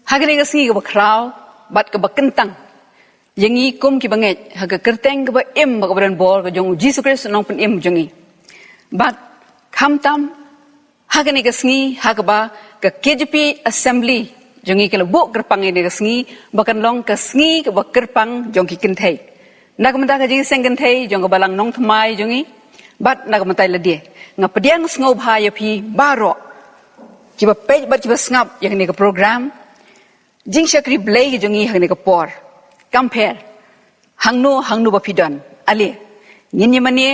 Hagani kasngi ke bakrau, bat ke bakentang. Jengi kum ki banget, haga kerteng ke ba em ba badan bor ke jong Jesus Kristus nong pen em jongi. Bat kam tam hagani kasngi haga ba ke KJP Assembly jongi ke lebuk kerpang ini kasngi bakan long kasngi ke ba kerpang jong ki Kynthei. Nak mentah ke Jingiaseng Kynthei jong ke Balang Nongthymmai jongi. Bat nak mentai ledie. Ngap pdiang sngewbha Iaphi baro. Kiba page bat kiba ngap yang ni ke program. Jing syakri Blei ke jongi hang ni ke por. Compare. Hangnu bapidon. Ali. Ngin ye mani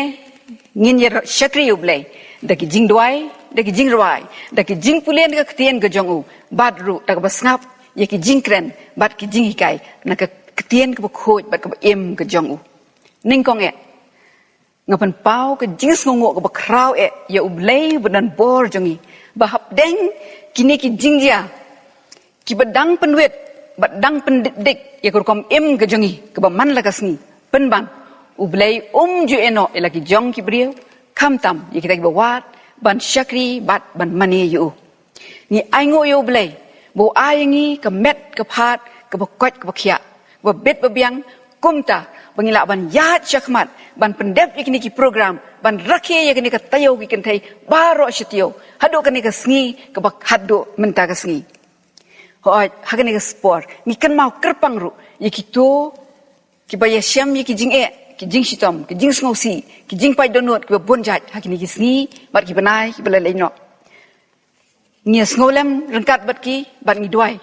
ngin ye syakri u Blei. Daki jing duai, daki jing ruai, daki jing pulen ke ketien ke jongu. Bat ru dak bas ngap ye ki jing kren, bat ki jing ikai. Nak ke ketien ke khoj bat ke em ke jongu. Ning kong e. Ngapan pau ke jing ngongok ke bakrau e ya u Blei benan bor jongi. Bahap deng kini ki jing dia. Ki badang penwet, badang pendik ya kurkom em ke jongi, ke baman la kasngi, penban. U Blei ju eno elaki jong ki brio, kam tam ya kita ki bawat, ban syakri bat ban mani yu. Ni aingo yo Blei, bo ayangi ke met ke pat, ke bakot ke bakia, ke bet babiang kumta, bangila ban yat syakmat, ban pendep yakini ki program, ban rakyat yakini ke tayo ki Kynthei, baro syatio, hado kani ke sngi, ke bak hado menta ke sngi. Hoi, hagani ke sport. Ni kan mau kerpang ru. Ye kito, ki baya syam ye ki jing ki jing sitom, ki jing sngosi, ki jing pai donut, ki bonjat, hagani ki sngi, bat ki benai, ki belalai no. Ni snolem rengkat bat ki, bat ni duai.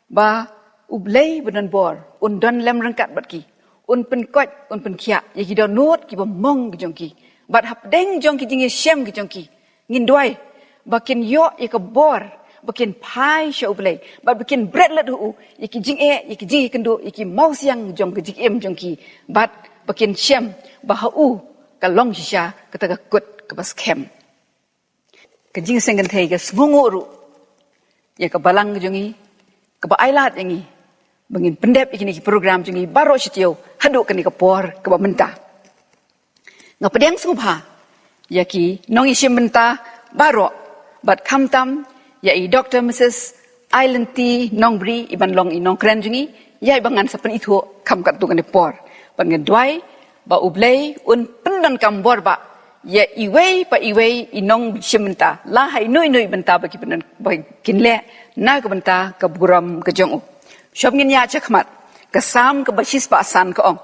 Ba u Blei benan bor, un don lem rengkat bat ki. Un pen kot, un pen kia, ye ki donut, ki mong ki jong ki. Bat hap deng jong ki jing ye syam ki jong ki. Ngin duai, bakin yo ye ke bor. Bakin pai syau Blei, bat bakin bread lat hu, iki jing iki jing kendo, iki mau siang jong ke jing em jong ki, bat bakin syam bahau kalong sisya kata kut ke bas kem. Ke Jingiaseng Kynthei ke ngongo ru, ya ke Balang jongi, ke ba ailat yangi, bangin pendep iki ni program jongi baro syatio, haduk ke ni ke por ke ba mentah. Ngap pdiang sngewbha, ya ki nongi syam mentah baro, bat kam tam ya Dr. Mrs. Islanti Nongbri iban long Nongkren jungi ya ibangan sapen itu kam kat tu kan por ban ngeduai ba u Blei un pendan kam bor ba ya iwei inong simenta la hai noi benta bagi pendan bagi kinle na ke benta ke buram ke jong syab ngin ya chakmat ke sam ke basis pa asan ke ong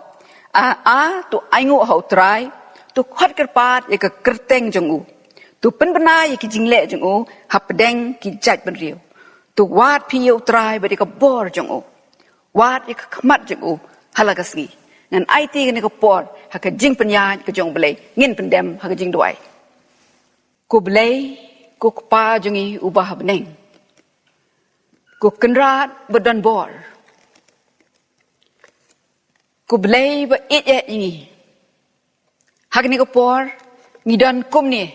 a tu aingu hau trai tu khat kerpat ya ke kerteng jong tu penbena ye ki jingle jong o hapdeng ki jaj ben riu tu wat pi yo trai ba de ka bor jong o wat ye ka khamat jong o halagasngi ngan IT ni ka por ha ka jing penya ka jong Blei ngin pendem ha ka jing duai ko Blei ko pa jongi ubah beneng ko kenrat bedan bor ko Blei ba it ini ha ni ka por ngidan kum ni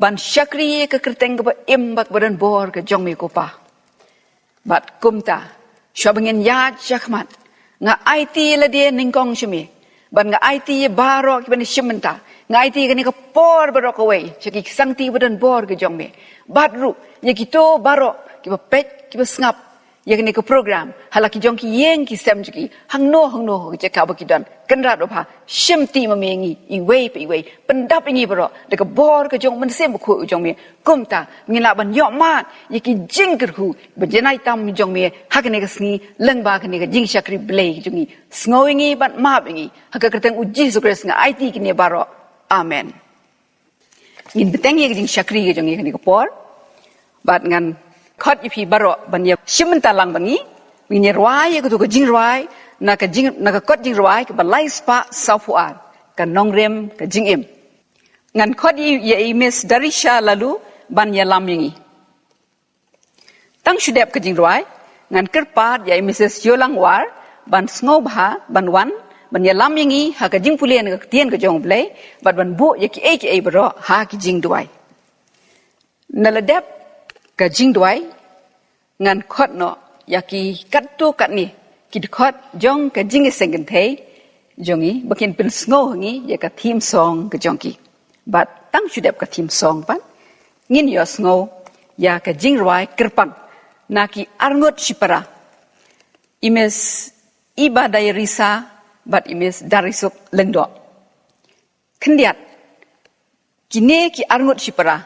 ban syakri ke kerteng ke em bak badan bor ke jong mi kopa bat kumta syabangin yat syakmat nga IT la dia ningkong syami ban nga IT baro ki ban syamenta nga IT ke ni ke por baro ke wei syaki sangti badan bor ke jong mi bat ru ye kito baro ki ba pet ki ba ngap ye ke ni ke program halaki jong ki yeng ki sem ki hang no ke ka ba ki dan kenrat opha syamti mamengi i wei pendap ini bro de ke bor ke jong men sem khu jong mi kumta ngila ban yo mat ye ki jing Kyrkhu bejenai tam jong mi hak ne ke sni leng ba ke ni ke jing syakri Blei jongi snowingi ban ma bingi hak ke teng uji sukres nga IT ki ne baro amen ngin beteng ye ke jing syakri ke jongi ke ni ke por bat ngan khot Iaphi baro ban ye simenta lang bangi ngin ruai ye ke jing ruai nak kot jing ruai ke balai spa saufuan ke Nongrem ke jing im ngan kot ye Miss Darisha lalu ban ya lam yangi tang shudep ke jing ruai ngan kerpat ye Mrs. Yolangwar ban sngewbha ban wan ban ya lam yangi ha ke jing pulien ke tien ke jong Blei bat ban bu ye ki bro ha ki jing duai naladep ke jing duai ngan kot no yaki kat tu kat ni kidkhot jong ka Jingiaseng Kynthei jongi bakin pen sngo ngi ya ka theme song ke jongki bat tang shudep ka theme song pan ngin yo sngo ya ka jing ruai kerpang naki arngot sipara imes iba dari risa bat imes dari sup lengdok. Kendiat kine ki arngut sipara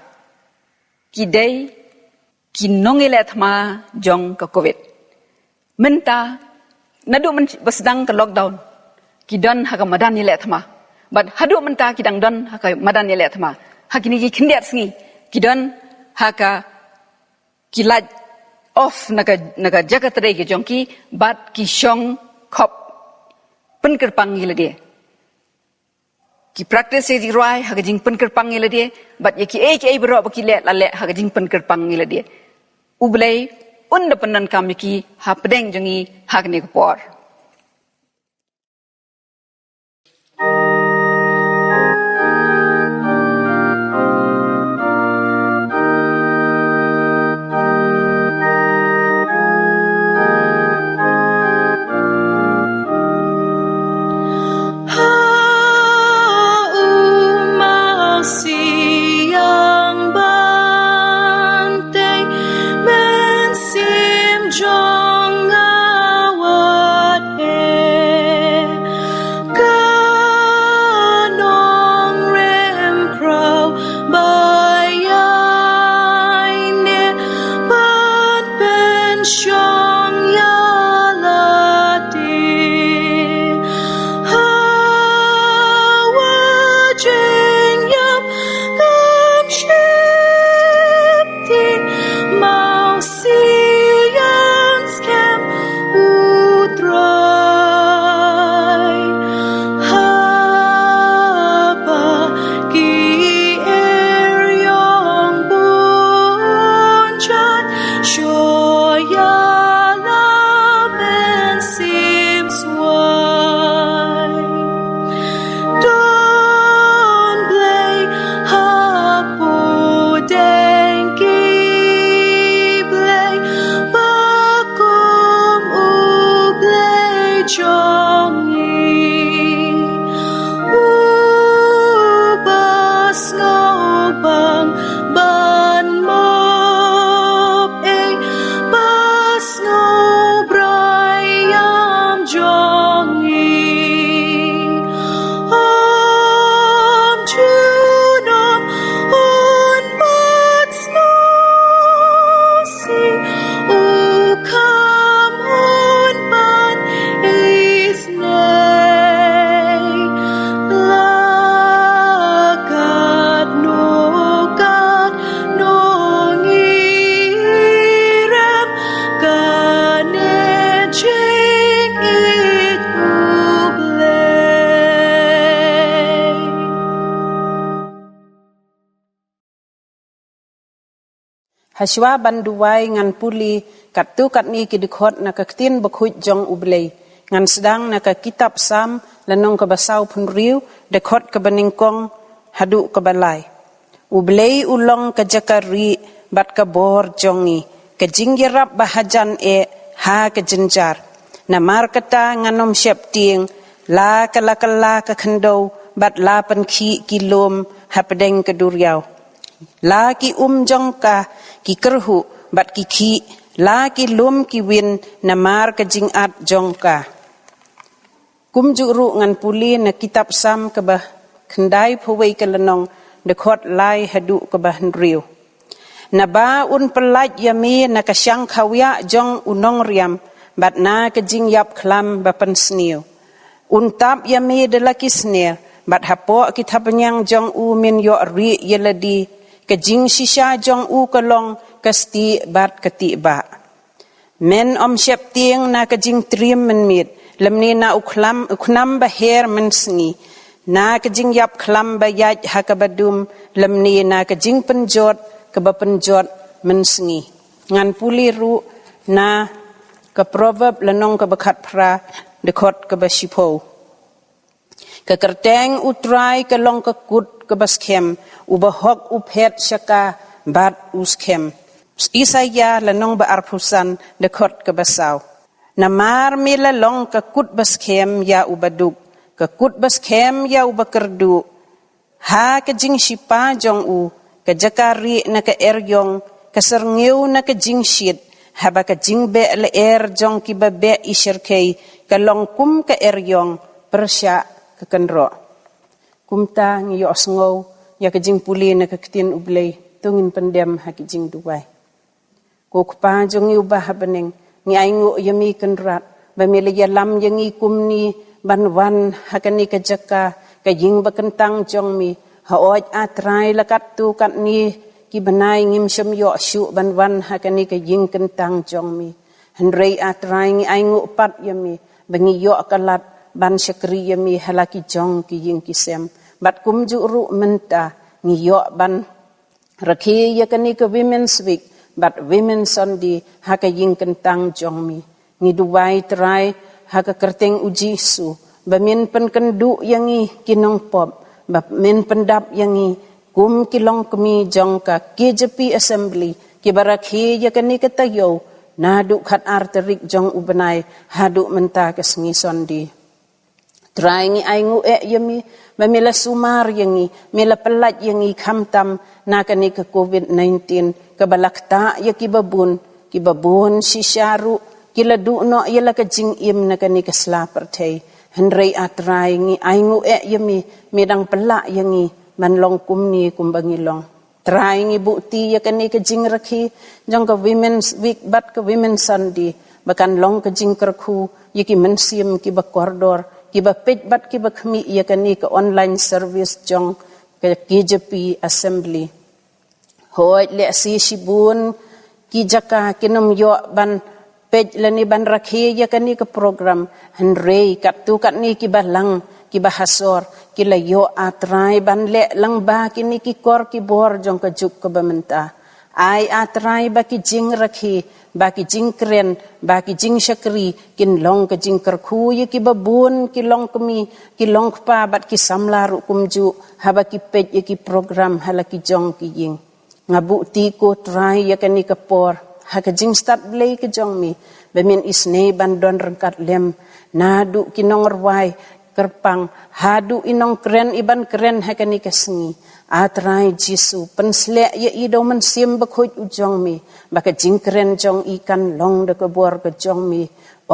ki day ki nongelet ma jong ke covid. Menta nadu men bersedang ke lockdown ki don haka madan yelet ma. Bat hadu menta ki dang don haka madan yelet ma. Hakini ki kendiat sengi ki don haka ki laj off naga jaga terai ke jong ki bat ki shong kop penkerpang gila dia. Ki practice di ruai haka jing penkerpang gila dia. Bat ye ki berok baki let lalek haka jing penkerpang gila dia. Blei unda penan kami ki ha pedeng jongi hak ni kupor. Haswa banduai ngan puli kat tu kat ni ki dikhot na ka tin bakhuj jong Blei ngan sedang na ka kitab sam lanong ka basau pun riu dekhot ka beningkong hadu ka balai. Blei ulong ka jakari bat ka bor jongi ka jinggirap bahajan ha ka jenjar. Na mar kata nganom syap tieng la ka khendau bat la pan ki kilom ha pedeng ka duriau. La ki jong ka ki Kyrkhu bat ki la ki lum ki win na mar ka jingat jong ka. Kum juru ngan puli na kitab sam ka bah Kynthei phawai ka lanong dekhot lai hadu ka bah riu. Na ba un pelaj yami na ka syang khawya jong unong riam bat na ka jingyap khlam bapan sniu. Un tap yami de laki snir bat hapo ki thapanyang jong min yo ri yeladi ka jing shisha jong kalong kasti bat kati ba. Men syap tieng na ka jing trim men mit lemni na uknam baher men sengi na ka jing yap khlam bayaj hakabadum lemni na ka jing penjot ka bapenjot men sengi. Ngan puli ru na ka proverb lanong ka bakat pra dekhot ka basipo. Ka kerteng utrai ka long ka kut ka baskem ubahok uphet syaka bat uskem. Isaya lanong ba arpusan dekhot ka basaw. Namar mila long ka kut baskem ya ubaduk. Ka kut baskem ya ubakerdu. Ha ka jing sipa jong ka jakari na ka eryong ka serngiw na ka jing shit haba ka jingbe le jong ki ba be isherkei ka long kum ka yong persya ka kanro kumta ngi yo sngow ya ka jing puli na ka ktin ublei tungin pendem ha ki jing duwai ko pa jong yu ba habeneng ngi aingo yami kanrat ba mele ya lam yangi kumni banwan ha kani ka jaka ka jing ba kentang jong mi ha oj atrai lakat tu kat ni ki banai ngim shem yo shu banwan ha kani ka jing kentang jong mi henrei atrai ngi aingo pat yami bangi yo kalat ban syakri yami halaki jong ki jing kisem bat kum ju ru menta ngi yo ban rakhi ya kani ka women's week but women Sunday ha ka jing kentang jong mi ngi duwai trai ha ka kerteng uji su ba min pen kendu yangi kinong pop ba min pendap yangi kum kilong kemi jong ka KJP assembly ki barakhi ya kani ka tayo nadu khat arterik jong ubenai hadu menta ka sengi sondi trai ngi aingu yami ba mila sumar yangi mila pelat yangi khamtam na kani ka COVID-19 ka balakta ya ki babun sisharu kila du no yala ka jing im na kani ka slapertei henrei atrai ngi aingu yami medang pelak yangi man long kumni kumbangilong trai ngi bukti ya kani ka jing rakhi jong ka women's week bat ka women's Sunday bakan long ka jing Kyrkhu yaki mensim ki ba koridor ki ba pej bat ki ba khmi ya kani ka online service jong ka KJP assembly hoi le si shibun ki jaka kinom yo ban pej lani ban rakhi ya kani ka program henrei kat tu kat ni ki balang ki bahasor ki la yo atrai ban le lang ba kini ki kor ki bor jong ka juk ka bamenta ai atrai ba ki jing rakhi ba ki jing kren ba ki jing shakri kin long ka jing Kyrkhu ye ki babun ki long kemi ki long pa bat ki samla ru kumju haba ki pej ye ki program hala ki jong ki jing ngabu ti ko trai ya kani ka por ha ka jing start Blei ka jong mi ba min isne ban don rangkat lem nadu ki nongorwai kerpang hadu inong kren iban kren ha kani ka sengi atrai jisu pensle ye ido men sim bakhoj ujong mi baka jing kren jong ikan long de ka bor ka jong mi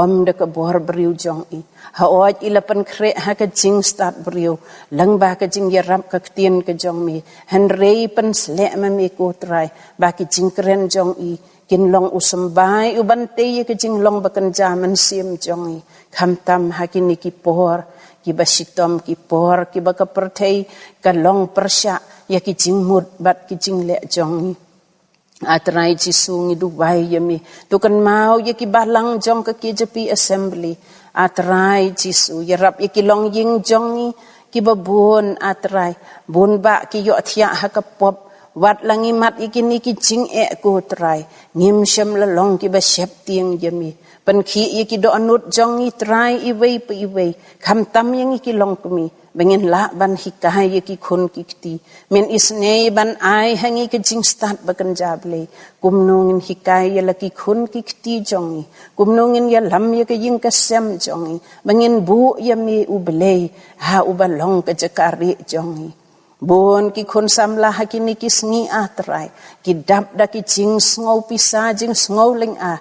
om de ka bor briu jong i ha oj ilapan kre ha ka jing start briu lang ba ka jing yarap ka tien ka jong mi henrei pensle ma mi ko trai ba ki jing kren jong i kin long usumbai uban te ye ka jing long bakan jaman sim jong i khamtam ha kini ki por ki basitom ki por ki baka perthei ka long persya ya ki jingmut bat ki jingle jongi atrai jisu ngi duwai yami tu kan mau ya ki balang jong ka KJP assembly atrai jisu ya rap ya ki long ying jongi ki babun atrai bun ba ki yo thia ha ka pop wat langi mat ikini ki jing ko trai ngim shem la long ki ba shep tiang yami pan khi ki do anut jongi trai iwei pe iwei kham tam yang ki long kumi bengin la ban hikai ki khun ki ti men isne ban ai hangi ki jing start bakan jable kumnongin hikai la ki khun ki ti jongi kumnongin ya lam ya ki ying ka sem jongi bengin bu yami ublei ha ubalong ka jakari jongi bon ki khun samla hakini ki sngi atrai ki dap da ki jing sngow pisa jing sngow ling a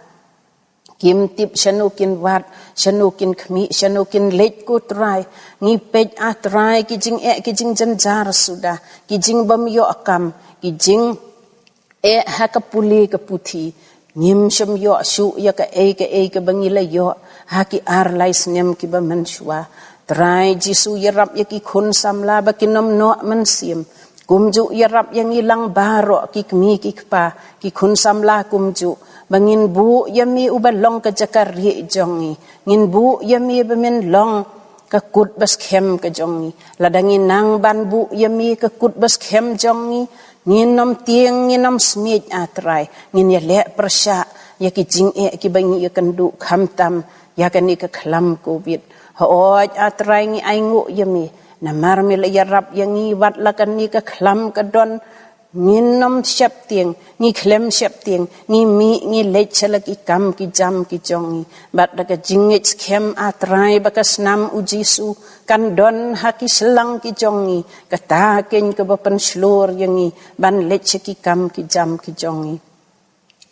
kim tip shanukin wat shanukin khmi shanukin lej ko trai ngi pej atrai ki jing janjar sudah ki jing bam yo akam ki jing ha ka puli ka puthi ngim sham yo shu ya ka ka bangila yo ha ki ar lais nem ki ba manshwa trai jisu yarap ya ki khun samla ba kinom no man sim kumju yarap yang ilang baro ki kmi ki kpa ki khun samla kumju bangin bu yami ubalong ka jakari jongi ngin bu yami bemen long ka kut bas khem ka jongi ladangin nang ban bu yami ka kut bas khem jongi ngin nom tieng ngin nom smit atrai ngin ya le persya ya ki jing ki bangi ya kandu khamtam ya kani ka khlam covid hoj atrai ngi aingu yami namar mil yarap yangi wat lakan ni ka khlam ka don Nginom siap tiang, ngi klem siap tiang, ngi mi ngi lech chalak ikam ki jam ki jongi. Bat daga jingit kem atrai baka snam ujisu kan don haki selang ki jongi. Kata ken ke bapan slur yangi ban lech ki kam ki jam ki jongi.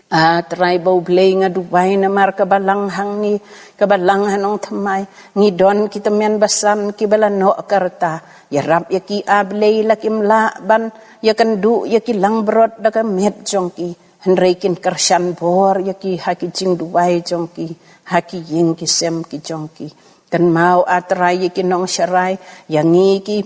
Try bau Blei ngaduway na mar kabalanghang ni kabalanghan Nongthymmai ngidon kita men basan kibalano karta yarap yaki Blei lakim laban yakandu yaki langbrot daga met jongki henreikin karshan bor yaki haki jing duway jongki haki ying ki sem ki jongki kan mau atray yaki nong syarai yangi ki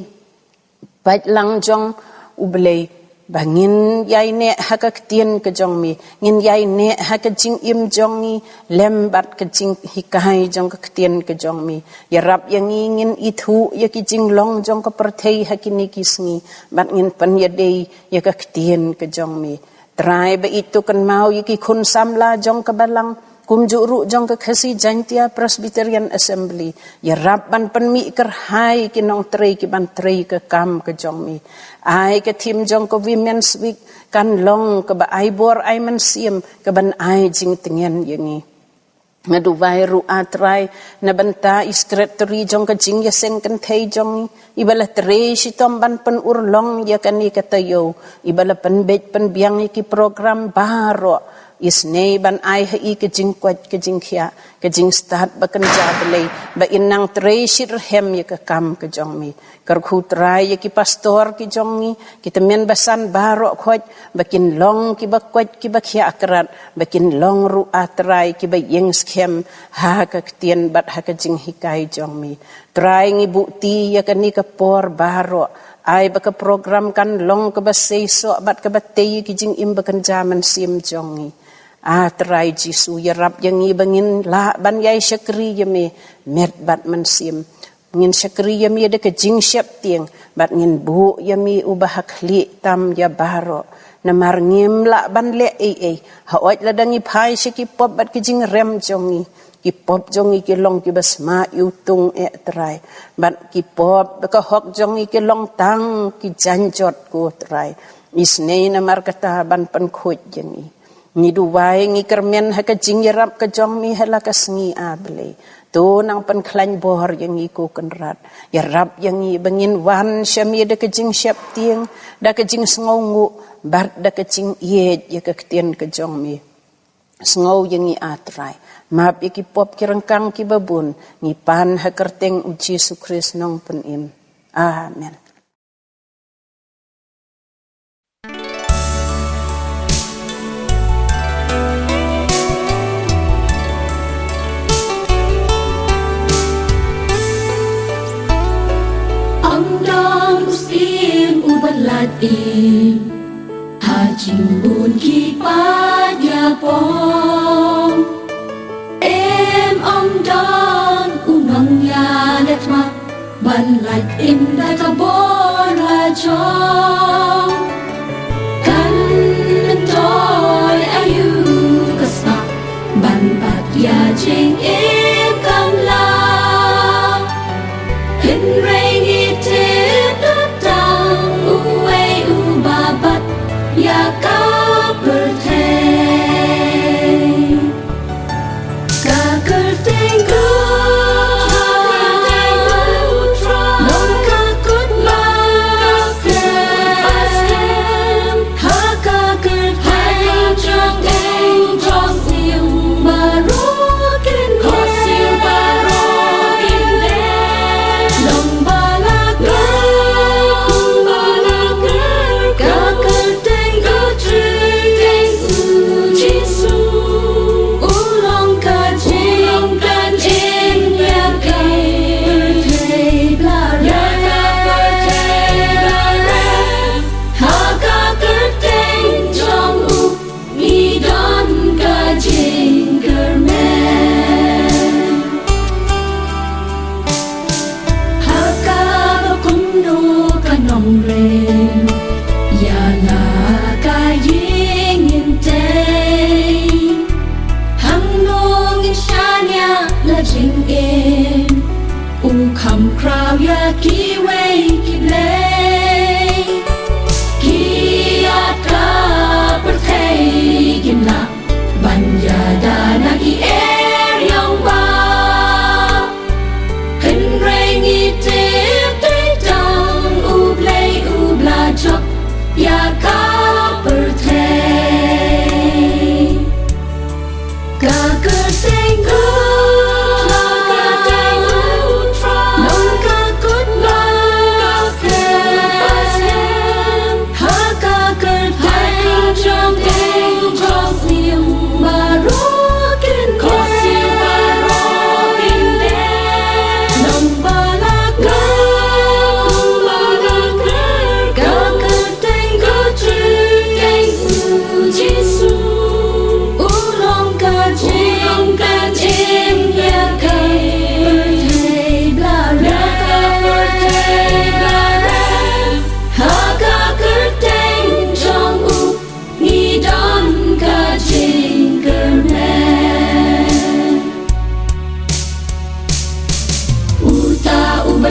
bait lang jong Blei bangin yai ne hakak tien ke jong mi ngin yai ne hakak jing im jong ni lembat ke jing hikai jong ke tien ke jong mi yarap yang ngin itu ya ki jing long jong ke perthei hakini kisngi bat ngin pan ya dei ya ke tien ke jong mi trai ba itu kan mau ya ki khun samla jong ke balang kum juru jong ke khasi Jingiaseng Presbyterian Assembly yarap ban penmi kerhai ki nong trei ki ban trei ke kam ke jong mi ai ke tim jong ke Women's Week kan long ke ba ai bor ai man sim ke ban ai jing tengen yangi ngadu vai ru atrai na banta secretary jong ke Jingiaseng Kynthei jong ibala tre sitom ban pen urlong ya kan ni katayo ibala pen bet pen biang ki program baro isnei ban ai hai ke jing kwat ke jing khia ke jing start bakan Blei ba inang tre shir hem ya ke kam ke jong mi Kyrkhu trai ya ki pastor ki jong ni kita men basan baro khoj bakin long ki ba kwat ki ba khia akrat bakin long ru atrai ki ba yeng schem ha ka tien bat ha ke jing hikai jong mi trai ngi bukti ya ke ni ke por baro ai baka program kan long ke ba seiso bat ke ba tei ki jing im bakan zaman sim jong ni trai jisu yarap yang ibangin la ban yai syakri yame met bat mansim ngin syakri yame de ke jing syap tiang bat ngin bu yame ubah khli tam ya baro namar ngim la ban le ha oi la dangi phai syaki pop bat ke jing rem jongi ki pop jongi ki long ki basma yutung trai bat ki pop ka hok jongi ki long tang ki janjot ko trai isnei namar kata ban pan khoj jengi ni duway ngi kermen ha ka jing yarap ka jong mi hala ka sngi Blei to nang pan klan bor yang i ko kenrat yarap yang i bangin wan syami da ka jing syap tiang da ka jing sngongu bar da ka jing ye ya ka tien ka jong mi sngo yang i atrai map iki pop ki rengkang ki babun ngi pan ha kerteng uji Sukris nong pen im amen. Im hajing bun ki pa ya pom om don unang ya let ma ban lat im da ka bon ha chong kan toy ayu kasma ban pat ya jing im kam la hin rain it ya ka perthei ka kerteng ku nong ka kut ma ha ka kerteng jong jong siu baro kin nong balak ka kerteng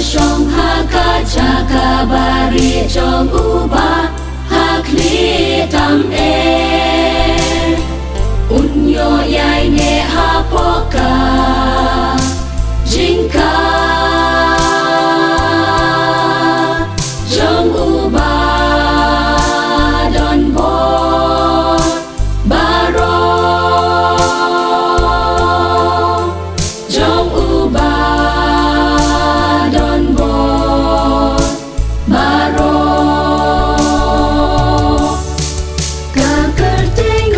Shong haka chaka bari jong uba hakli tam e unyo yai ne hapoka jingka jong uba don bo baro jong uba don bo baro kakerting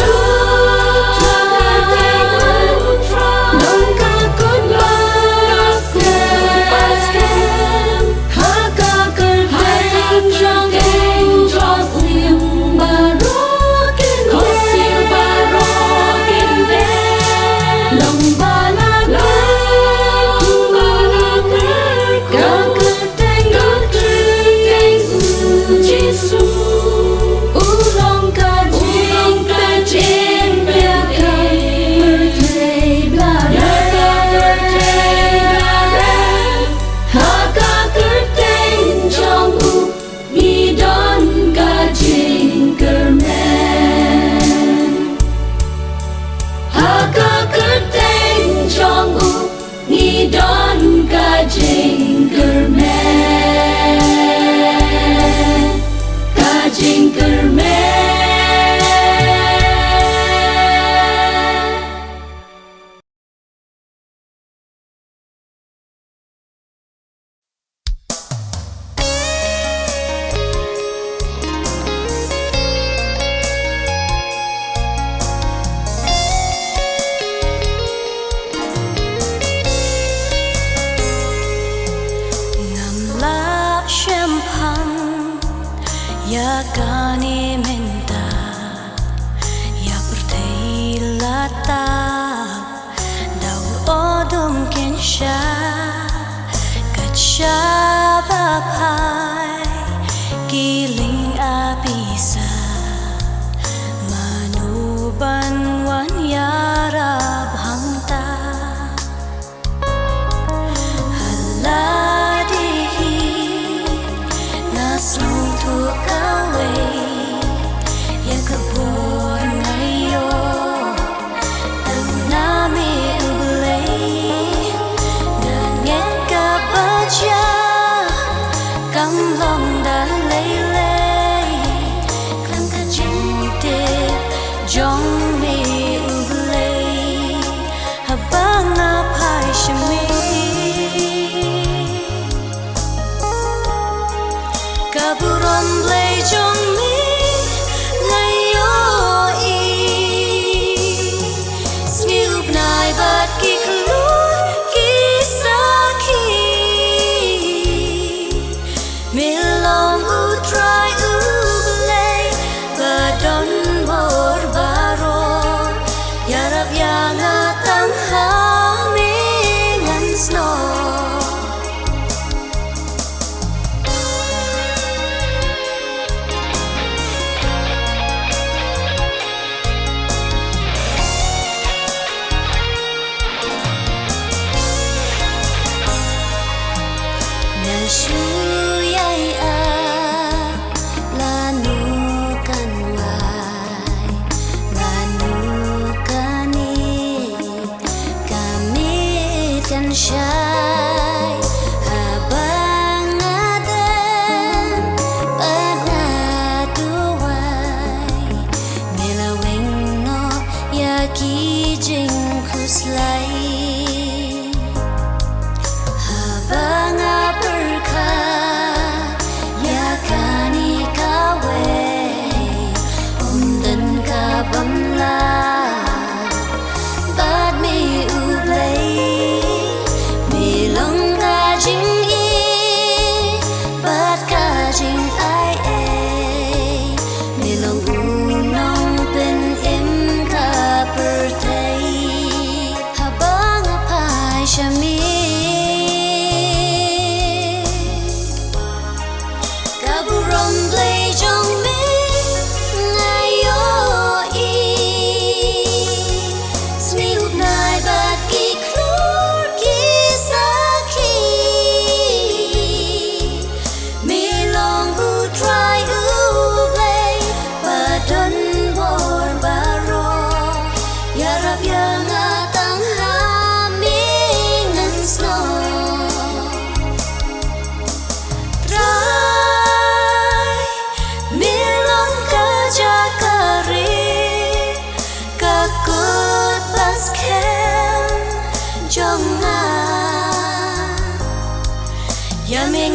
don kakut baskem haka kerting jong lim baro kosil baro kinde long balang kakerting Jisu ulong kajing biaka bertei blaren haka kerteng jong u ngidon kajing kermen haka kerteng jong u ngidon kajing kermen kajing kermen Ngamla shempan ya kani menta ya pertei lata daur odum kensha kacha bapai giling abisa manuban wan yarab hangta haladihi naslong tu kawe ya kabur ngayo tang nami Blei nganget ka baca kamlong dan lele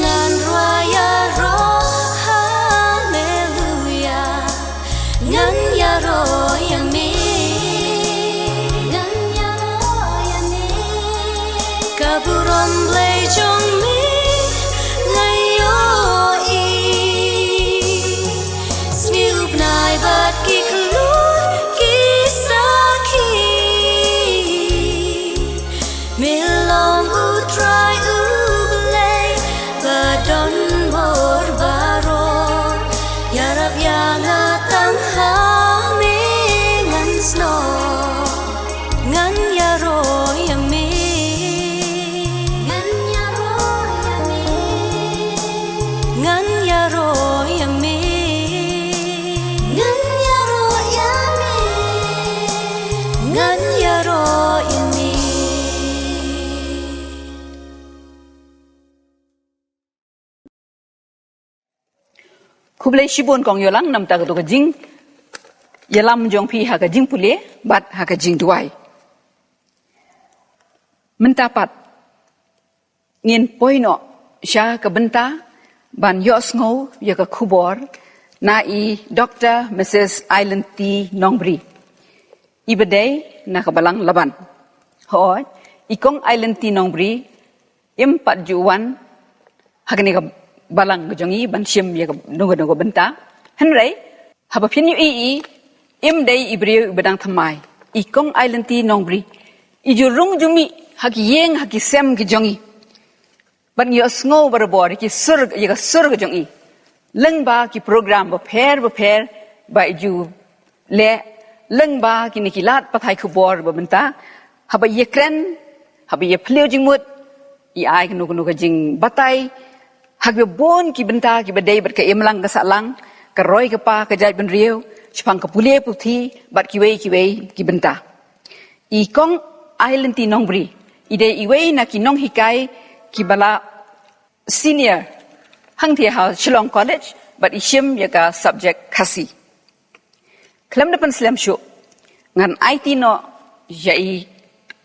ngan raya ro hallelujah ngan ya ro ya mi ngan ya ro ya mi kaburon Blei jong mi ngai yo i sngewbha bat ki klut ki saki milong utrai Blei badon bor baro yarap yana tang ha mi ngan sno ngan yaro yami ngan yaro yami ngan yaro yami ngan yaro yami ngan yaro yami khu Blei shibon kong yolang nam ta ka to ka jing yalam jong phi ha ka jing pule bat ha ka jing duai mentapat ngin poino sha ka benta ban yos ngo ya ka khubor na I Dr. Mrs. Island T Nongbri ibadai na ka balang laban hoi ikong Island T Nongbri impat juwan ha ka ni ka balang jongi ban shim ya nogo benta henrei haba phin yu I im dei ibriu bedang thamai ikong Island T Nongbri ijurung jumi haki yeng haki sem ki jongi ban yo sngo barabor ki sur ga jongi leng ba ki program ba pher ba iju le leng ba ki nikilat pathai khubor ba benta haba ye kren haba ye pleu jingmut I ai no ga jing batai hak bon ki benta ki badai bat ka emlang ka salang ka roi ka pa ka jai ben riu chpang ka pule puthi bat ki wei ki benta I kong Island T Nongbri ide I wei na ki nong hikai ki bala senior hang thia ha Shillong College but I shim ya ka subject khasi klam na pan slam shu ngan IT no jai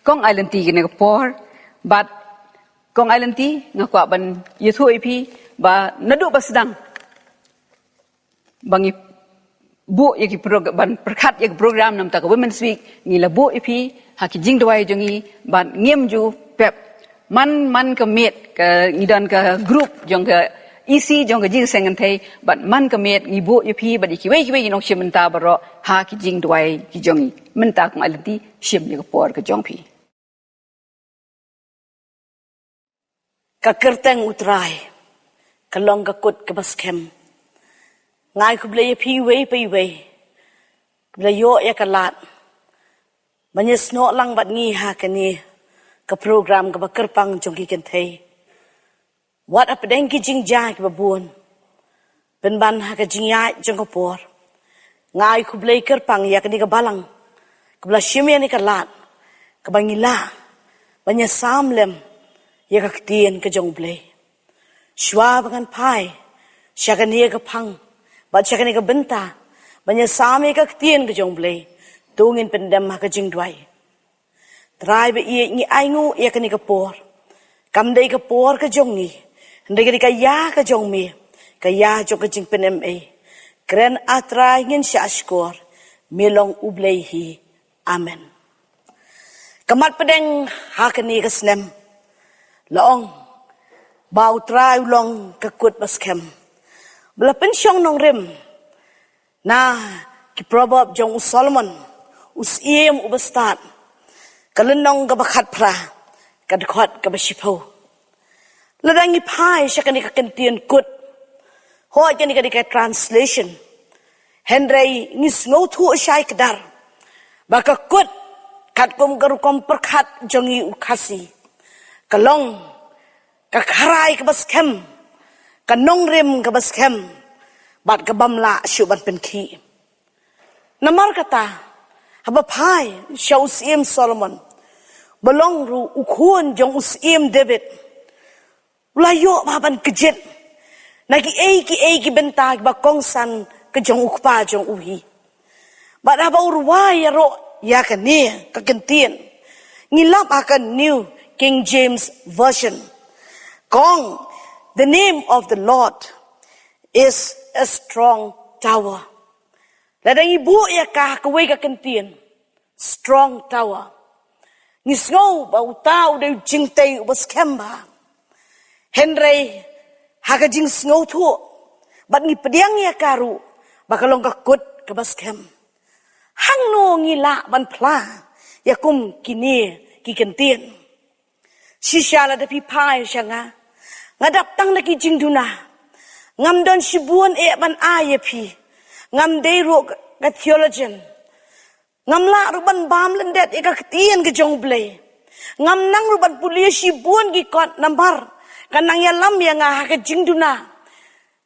kong Island T ki ne ka por but kong Island T ngakwa ban yuthu ipi ba nadu basdang bangi bu yaki program ban perkhat yak program nam ta ka Women's Week ngila bu ipi haki jing dawai jongi ban ngem ju pep man ka met ka ngidan ka group jong ka EC jong ka Jingiaseng Kynthei ban man ka met ngi bu ipi ba ki wei nong shimenta baro haki jing dawai ki jongi menta kong Island T shim yak por ka jong pi ka kerteng utrai ka long ka kut ka baskem ngai ku Blei phi wei pai wei Blei yo ya ka lat banye sno lang bat ngi ha ka ni ka program ka bakerpang jong ki Kynthei wat ap deng ki jing ja ki babun ben ban ha ka jing ya jong ka por ngai ku Blei kerpang ya ka ni ka balang ka bla shimya ni ka lat ka bangila banye samlem ya ka tien ka jong Blei shwa bangan pai shakani ka phang ba shakani ka benta banya sami ka tien ka jong Blei tungin pendam ka jing dwai trai be ye ngi aingu ya ka ni ka por kam dei ka por ka jong ni ndai ka ya ka jong mi ka ya jong ka jing penem e kren atrai ngin shashkor milong u Blei hi amen kamat pedeng ha ka ni ka snem long bau trai long ka kut baskem bla pensyong nong rem na ki proverb jong Solomon usiem ubastat kalenong ka bakhat pra ka dkhot ka bashipo ladangi pai shakani ka kentien kut hoi kani ka translation henrei ngis ngau thu shai kadar baka kut kat kum garukom perkhat jongi ukhasi kalong ka kharai ka baskem ka nongrem ka baskem bat ka bamla shuban penki namar kata haba pai shausim Solomon balong ru ukhun jong usim David ulayo baban kejet nagi ki bentag ba kongsan ka jong ukpa jong uhi bat haba urwai ro ya ka ni ka kentien ngilap akan New King James Version kong the name of the Lord is a strong tower. Ladang ibu ya ka kaway ka kentien. Strong tower. Ni sngewbha utau de Kynthei ubas kemba. Henry haga jing sngeu thu. Bat ni pdiang ya karu bakalong ka kut ka bas kem. Hang no ngila ban pla ya kum kini ki kentien. Shisha la da pi pai shanga. Ngadap tang na ki jing duna. Ngam don shibuan ban Iaphi. Ngam dei ro ka theologian. Ngam la ruban bam lendet ka ktien ka jong Blei. Ngam nang ruban pulia shibuan ki kot nambar. Kanang ya lam ya nga ka jing duna.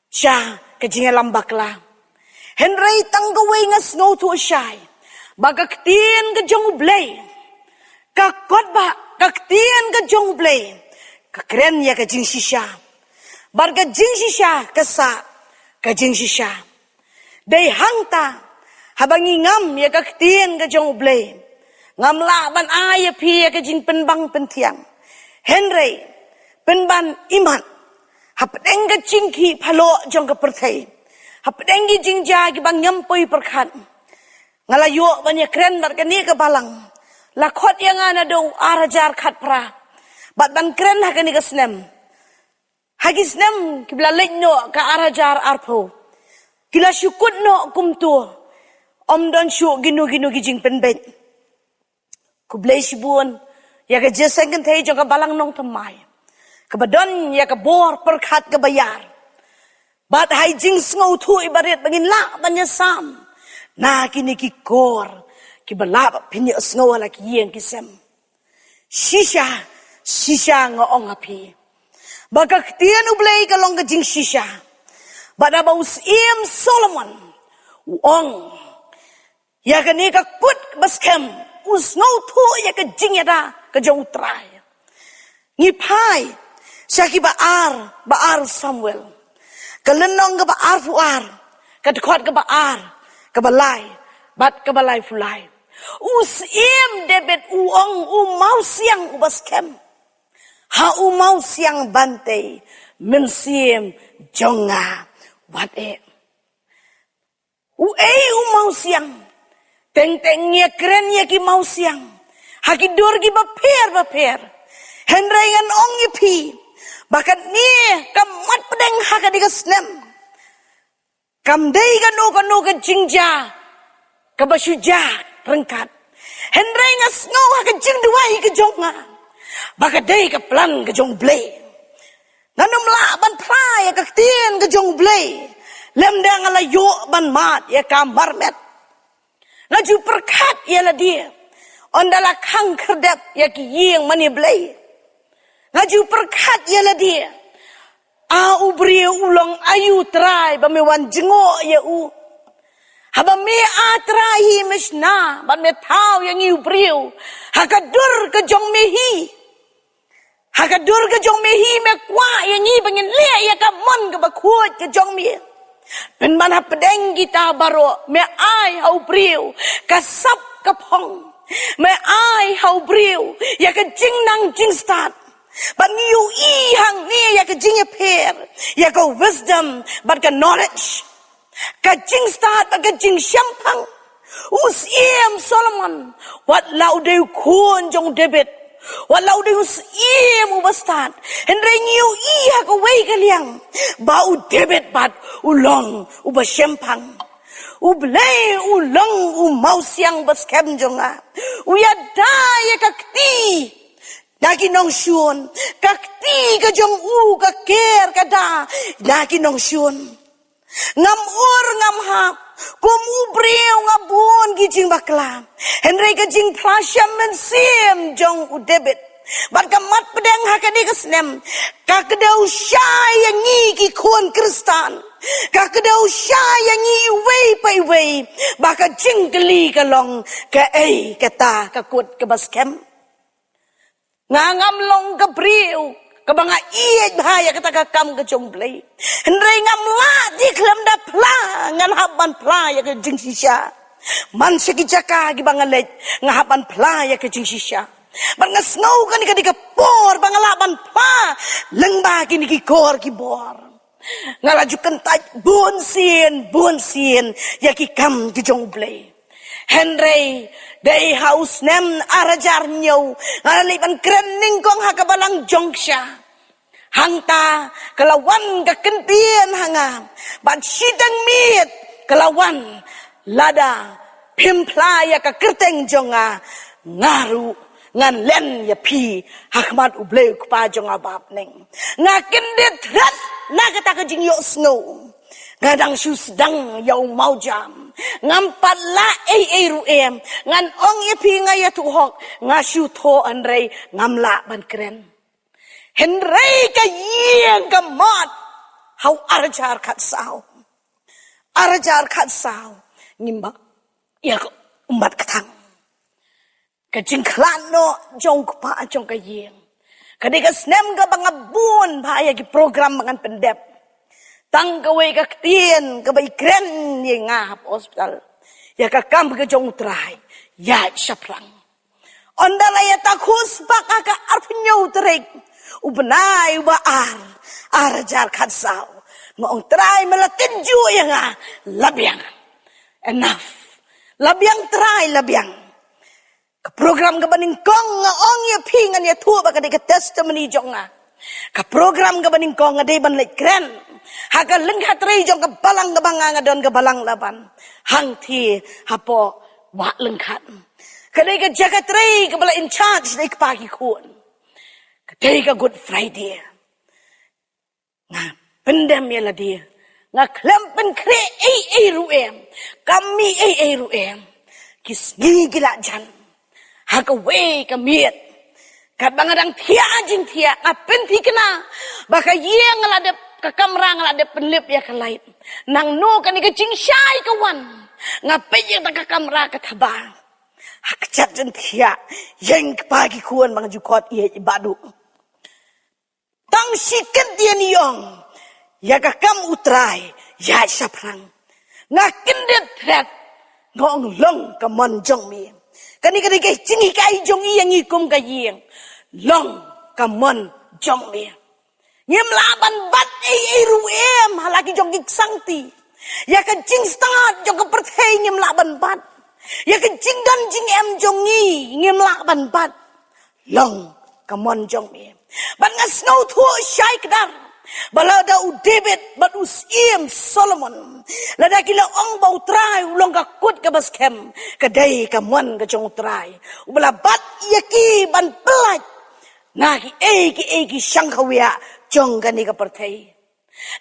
Sya ka jing lam bakla. Henry tanggaway nga snow to shy. Baga ktien ka jong Blei. Ka kot ba ka ktien ka jong Blei. Ka kren ya ka jing shisha. Barga jing shisha ka sa ka jing shisha. Day hangta habang ingam ya ka ktien ka jong Blei. Ngam laban Iaphi ya ka jing penbang pentiang. Henry penban iman. Hapdeng ka jingki phalo jong ka perthai. Hapdeng ki jingja ki bang nyampoi perkhan. Ngalayo banya kren bar ka ni ka balang. Lakhot yang ana do arajar khat pra. Bat ban kren ha ka ni ka snem. Hagi snem ki bla leñno ka arajar arpo. Kila syukut no kumtu. Om don syuk ginu-ginu ki jing penben. Ku Blei sibuan ya ka Jingiaseng Kynthei jong ka Balang Nongthymmai. Kabadon ya ka bor perkhat ka bayar. Bat hai jing sngeu thu ibaret bangin la banya sam. Na kini ki kor ki balap pinya sngeu la ki yen ki sem. Shisha ngoong api. Baka ktien Blei ka long ka jing shisha. Bada baus im Solomon uong ya ka ni ka kut baskem usngeu thu ya ka jing yada ka jong trai. Ngi pai Syaki baar Samuel. Kalenong ka baar fuar. Kadkot ka baar. Kabalay. Bat kabalay fulay. Usim debet uong umau siang ubas kem. Ha umau siang bantay. Mensim jonga. Wat umau siang. Teng-teng niya kren niya ki mau siang. Hakidur ki baper. Hendrayan ong Iaphi. Bakat ni kamat pedeng haka di kesnem. Kamdei kanu ke jingja. Kabasuja rengkat. Hendrai ngasngau haka jing duai ke jonga. Bakat dei ke plan ke jong Blei. Nganum la ban prai ke ktien ke jong Blei. Lem dang ala yo ban mat ya kamar met. Ngaju perkat ya la dia. Ondala kang kerdep ya ki ying mani Blei. Ngaju perkat ialah dia. Ubri ulong ayu trai bamewan jengok ya u. Haba me trai mesna ban me tau yang ubriu. Hakadur ke jong mehi. Hakadur ke jong mehi me kwa yang ni bangin le ya ka mon ke bakut ke jong me. Ben man hapedeng kita baro me ai ubriu kasap kapong. Me ai ubriu ya ka jing nang jing start. But you hang ni ya ka jing pair ya ka wisdom but ka knowledge ka jing start but ka jing shampang im Solomon what laude kun jong David what laude im ubastat henry you ha ka wei ka liang ba u David but ulong ubashampang Blei ulong mau siang baskem jonga ya dai ya ka kti Naki nong syun, kakti ka jong ka ker ka da, naki nong syun. Ngam ngam hap, kum ubriu ngabun gijing bakla. Henry ka jing prasyam mensim jong David. Bat kamat pedang hakadi kasnem, kakadau syai yang ki kun Kristan. Kakadau syai yang wei pai wei, baka jing keli kalong ka kata kakut ka baskem. Ngam long ka briu ka banga iet bahaya kata kakam ka jong Blei henry ngam la di klam da pla ngan haban pla ya ka jing shisha man segi jaka gi banga lej ngahaban pla ya ka jing shisha ban ngasngau kan ka dikapor bangalaban pa lengba kini ki kor ki bor ngalaju kentaj bun sin ya ki kam ki jong Blei Henry day house nem arajar nyau ngaliban krening kong hakabalang jongsha hangta kelawan ka kentian hangam ban sidang miet kelawan lada pimplaya ka kerteng jonga ngaru ngan len ya pi hakmat Blei kupa jonga bab neng ngakin dit rat nagata ka jing yo snow ngadang susdang yaw mau jam ngampat la ruem ngan ong ya pi ngaya tu hok ngasu tho anrei ngamla ban kren henrei ka yeng ka mat hau arjar khat sao ngimba ya ko umbat katang ka jing klan no jong pa jong ka yeng kadika snem ka bangabun bahaya ki program mangan pendep tang kawai ka tien ka bai kren ye ngap hospital ya ka kam ka jong trai ya shaprang ondala ya ta khus baka ka arpnyo trek ubnai ba arjar khat sao ngong trai malatin ju ya nga labyang enough labyang trai labyang ka program ka baning kong nga ong ya pingan ya tu ba ka de testimony jong nga ka program ka baning kong nga de ban lek kren haka lenghat rei jong ka balang ka banga nga don ka balang laban hang thi hapo wa lenghat ka de ka jagat rei ka bala in charge de ka pagi kun ka de ka good friday nga pendam ya la dia nga klempen kre ruem kami ruem kis ngi gila jan haka we ka miet kat bangadang thia jing thia apen thi kana baka yeng la de ka kamrang la de penlip ya kalait nang no kan ka jing shai ka wan ngape ye ta ka kamra ka thaba hak chat jin thia yeng pagi kuan bang jukot ye ibadu tang siket dia niong ya ka kam utrai ya saprang ngakin det thret ngong long ka mon jong mi kani ke jingi kai jong i yang ikum ka yeng long ka mon jong mi ngem laban bat ruem halaki jong gik sangti ya ka jing start jong ka perthei ngem laban bat ya ka jing dan jing em jong i ngem laban bat long ka mon jong mi ban ngasno thu shai kadar balada u David bat us im Solomon lada kila ong bau trai ulong ka kut ka baskem kadai ka mon ka jong trai ubala bat yaki ban pelat nagi eki sangkhawia jong ka ni ka perthei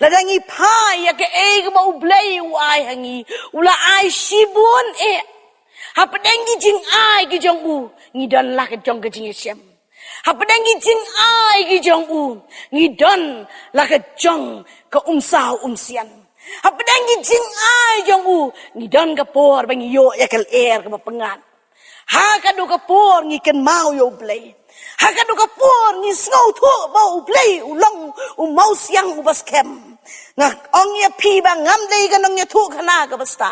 lada ngi pha ya ke ka bau Blei wai hangi ula ai sibun hapadengi jing ai ki jong u ngi dan la ka jong ka Jingiaseng hapadengi jing ai ki jong u ngi don la ka jong ka umsau umsian hapadengi jing ai jong u ngi don ka por bang yo ya kal ka pengat ha ka do ka por ngi ken mau yo Blei ha ka do ka por ngi sngau thu bau Blei ulong mau siang ubaskem nga ong ya pi ba ngam dei ka nong ya thu khana ka basta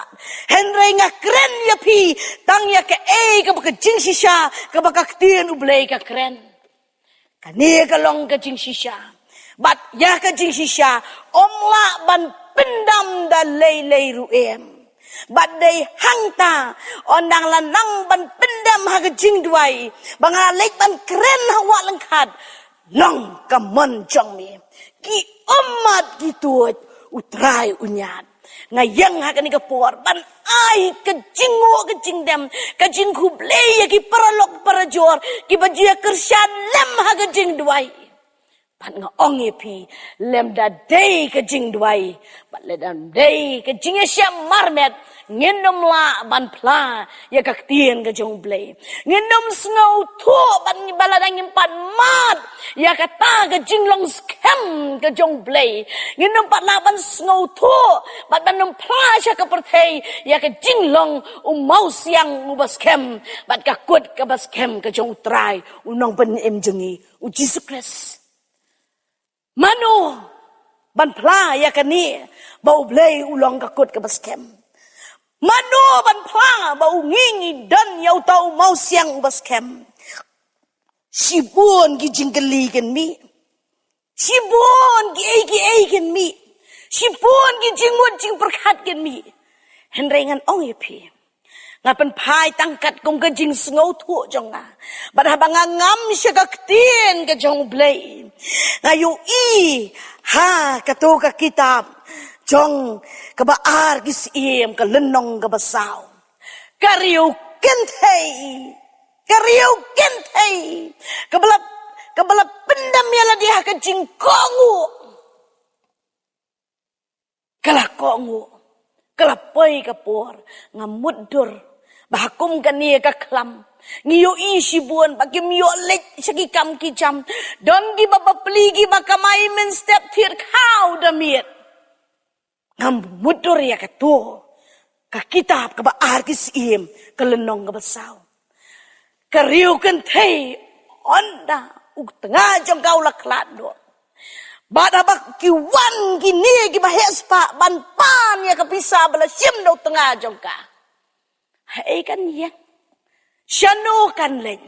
henry nga kren ya pi tang ya ka ka ba jing shisha ka ba ka tien u Blei ka kren kani ka long ka jing shisha bat ya ka jing shisha omla ban pendam da lei ruem bat dei hangta ondang lanang ban pendam ha ka jing duai banga lek ban kren hawa lengkhat long ka mon jong mi ki omat gitu utrai unyat ngayang ha kani ka por ban ai ka jingo ka jingdam ka jingku Blei ki paralok parajor ki bajia kersan lem ha ka jing duai ban nga ong pi lem da dei ka jing duai ban le dam dei ka Jingiaseng marmet ngenom la ban pla ya ka tien ka jong Blei ngenom sngau thu ban baladang impat mat ya ka ta ka jinglong skem ka jong Blei ngenom pat la ban sngau thu bat ban nom pla sha ka perthei ya ka jinglong mau siang ubas kem bat ka kut ka bas kem ka jong trai unong pen em jengi u Jesus Christ mano ban pla ya ka ni bau Blei ulong ka kut ka bas kem mano ban pla bau ngingi dan yau tau mau siang ubas kem Shibun ki jingkeli kan mi. Shibun ki ai kan mi. Shibun ki jingmut jing perkat kan mi. Henrengan ong Iaphi. Ngapan pai tangkat kong ka jing sngau thu jong nga. Badhabang ngam siya kaktin ka jong Blei. Ngayo ha kato ka kitab. Jong kabaar kisiem ka lenong ka basaw. Kariw Kynthei. Kariw Kynthei. Kabalap pendam yala dia ka jing kongu. Kala kongu. Kala poi kapor. Ngamudur. Bahakum kania ka klam. Ngiyo isibuan bagi miyo lek sagi kam ki jam. Don gi baba pligi makamai men step tir kau damit. Ngam mudur ya ka to. Ka kitab ka ba argis im ka lenong ka basaw. Ka riu Kynthei onda ug tengah jong kau laklat do. Bada bak ki wan ki ni ki bahespa ban pan ya ka pisa bala sim do tengah jong ka. Hai kan ya. Shano kan leng.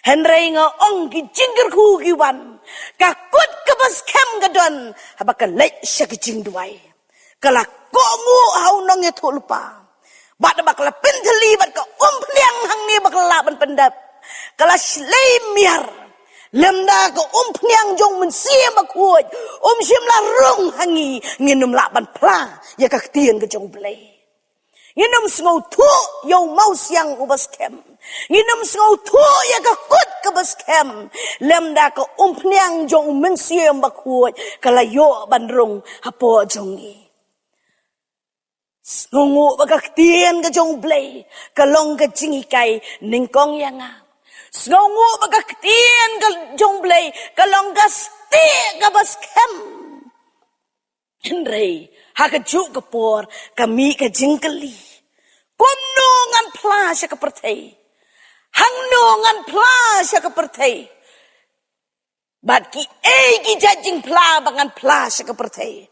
Henry nga ong ki Kyrkhu ki wan. Kakut ka bas kem gadon. Habaka lek siya ki jingduay. Kala kongu hau nong ya tulpa. Bada bakla pintali bat ka umpliang hang ni bakla ban pendap. Kala slay miar. Lemda ka umpliang jong mensia bakuj. Sim la rung hangi. Nginum laban pla. Ya kaktian ka jong Blei. Nginum sngau tu yaw mau siang ubas kem. Nginum sngau tu ya kakut ka bas kem. Lemda ka umpniang jong mensiam bakuot. Kalayo bandrong hapo jongi. Sngungu bagaktian ka jong Blei. Kalong ka jingikay ningkong yanga. Sngungu bagaktian ka jong Blei. Kalong ka sti ka bas kem. Henry. Hakajuk kapor kami ka jingkeli. Kumnongan pla siya kapertay. Hangnongan pla siya kapertay. Bat ki ki jajing pla bangan pla siya kapertay.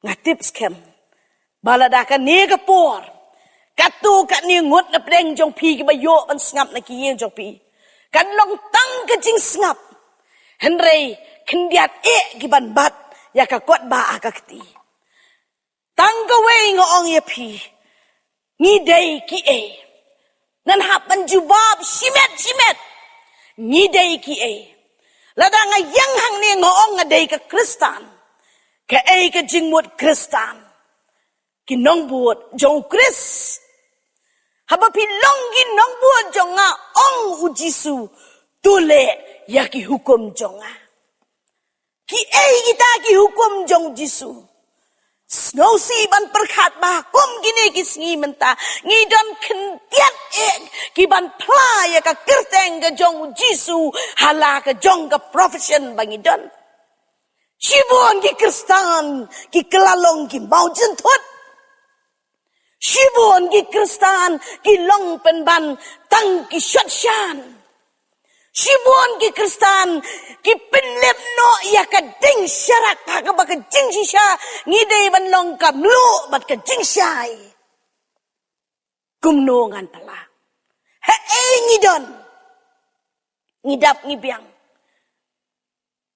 Nga tips kem. Baladakan ni kapor. Katu kat ni ngut na preng jong pi ki bayo ban ngap na ki jong pi. Kan long tang ka jing ngap. Henry kendiat ki ban bat. Ya kakot ba akakti. Tanggaway nga ong Iaphi. Ngiday ki e. Nan hapan jubab simet. Ngiday ki e. Lada nga yang hang ni nga ong nga day ka Kristan. Ka e ka jingmut Kristan. Kinongbuot jong Kris. Haba pilong ginongbuot jong nga ong ujisu. Tule yaki hukum jong nga. Ki kita ki hukum jong Jisu. Snausi ban perkat bahakum gini ki sngi menta. Ngidon kentiat ki ban playa ka kerteng ka jong Jisu. Hala ka jong ka profession bangidon. Shibon ki Kristan ki kelalong ki mau jentut. Shibon ki Kristan ki long penban tang ki syatsyan. Shibon ki Kristan ki pinlip no ya ka ding syarat ha ka baka jing sya ngidei ban long ka mlu bat ka jing syai kumnongan pala ha ngidon ngidap ngibiang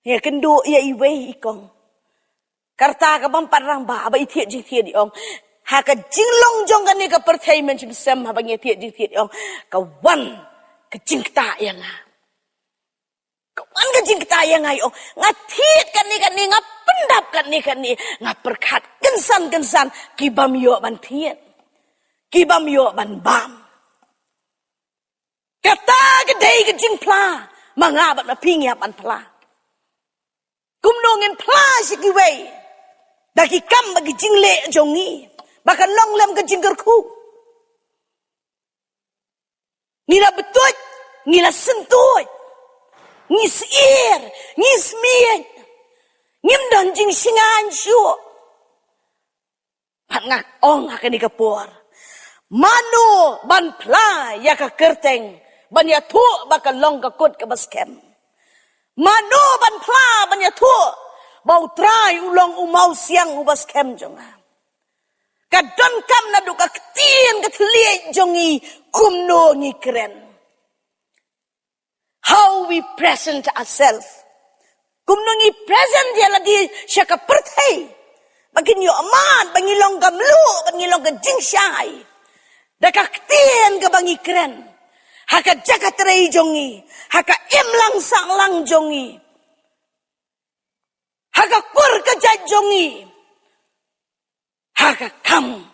ya kendo ya iwe ikong karta ka bang parang ba ba ithie jing thie di ong ha ka jinglong jong ka ni ka pertainment sim sem ha bang ithie jing thie di ong ka wan ka jingta yang ha kawan ka jing kita yang ayo ngatit kan ni ngapendap kan ni ngaperkat gensan kibam yo ban tiet kibam yo ban bam kata gedai ke jing pla mangabat na pingya ban pla kumnongin pla sikiwei daki kam bagi jing le jongi bakal long lem ke jing Kyrkhu ngila betut ngila sentut ngis ir, ngis miet, ngim don jing singan syu. Pat ngak ong akan ikapur. Manu ban pla ya ka kerteng, ban ya tu bakal long kakut ke baskem. Manu ban pla ban ya tu, bau trai ulong umau siang ubaskem jonga. Kadon kam na duka ketien ketliek jongi kumno ngikren. how we present ourselves. Kumnungi present dia lagi syaka perthai. Bagin yo aman, bangilong gamlu, bangilong ka jingshay. Dakak tien ka bangikren. Haka jagat rei jongi, haka imlang sanglang jongi. Haka kur ka jat jongi. Haka kam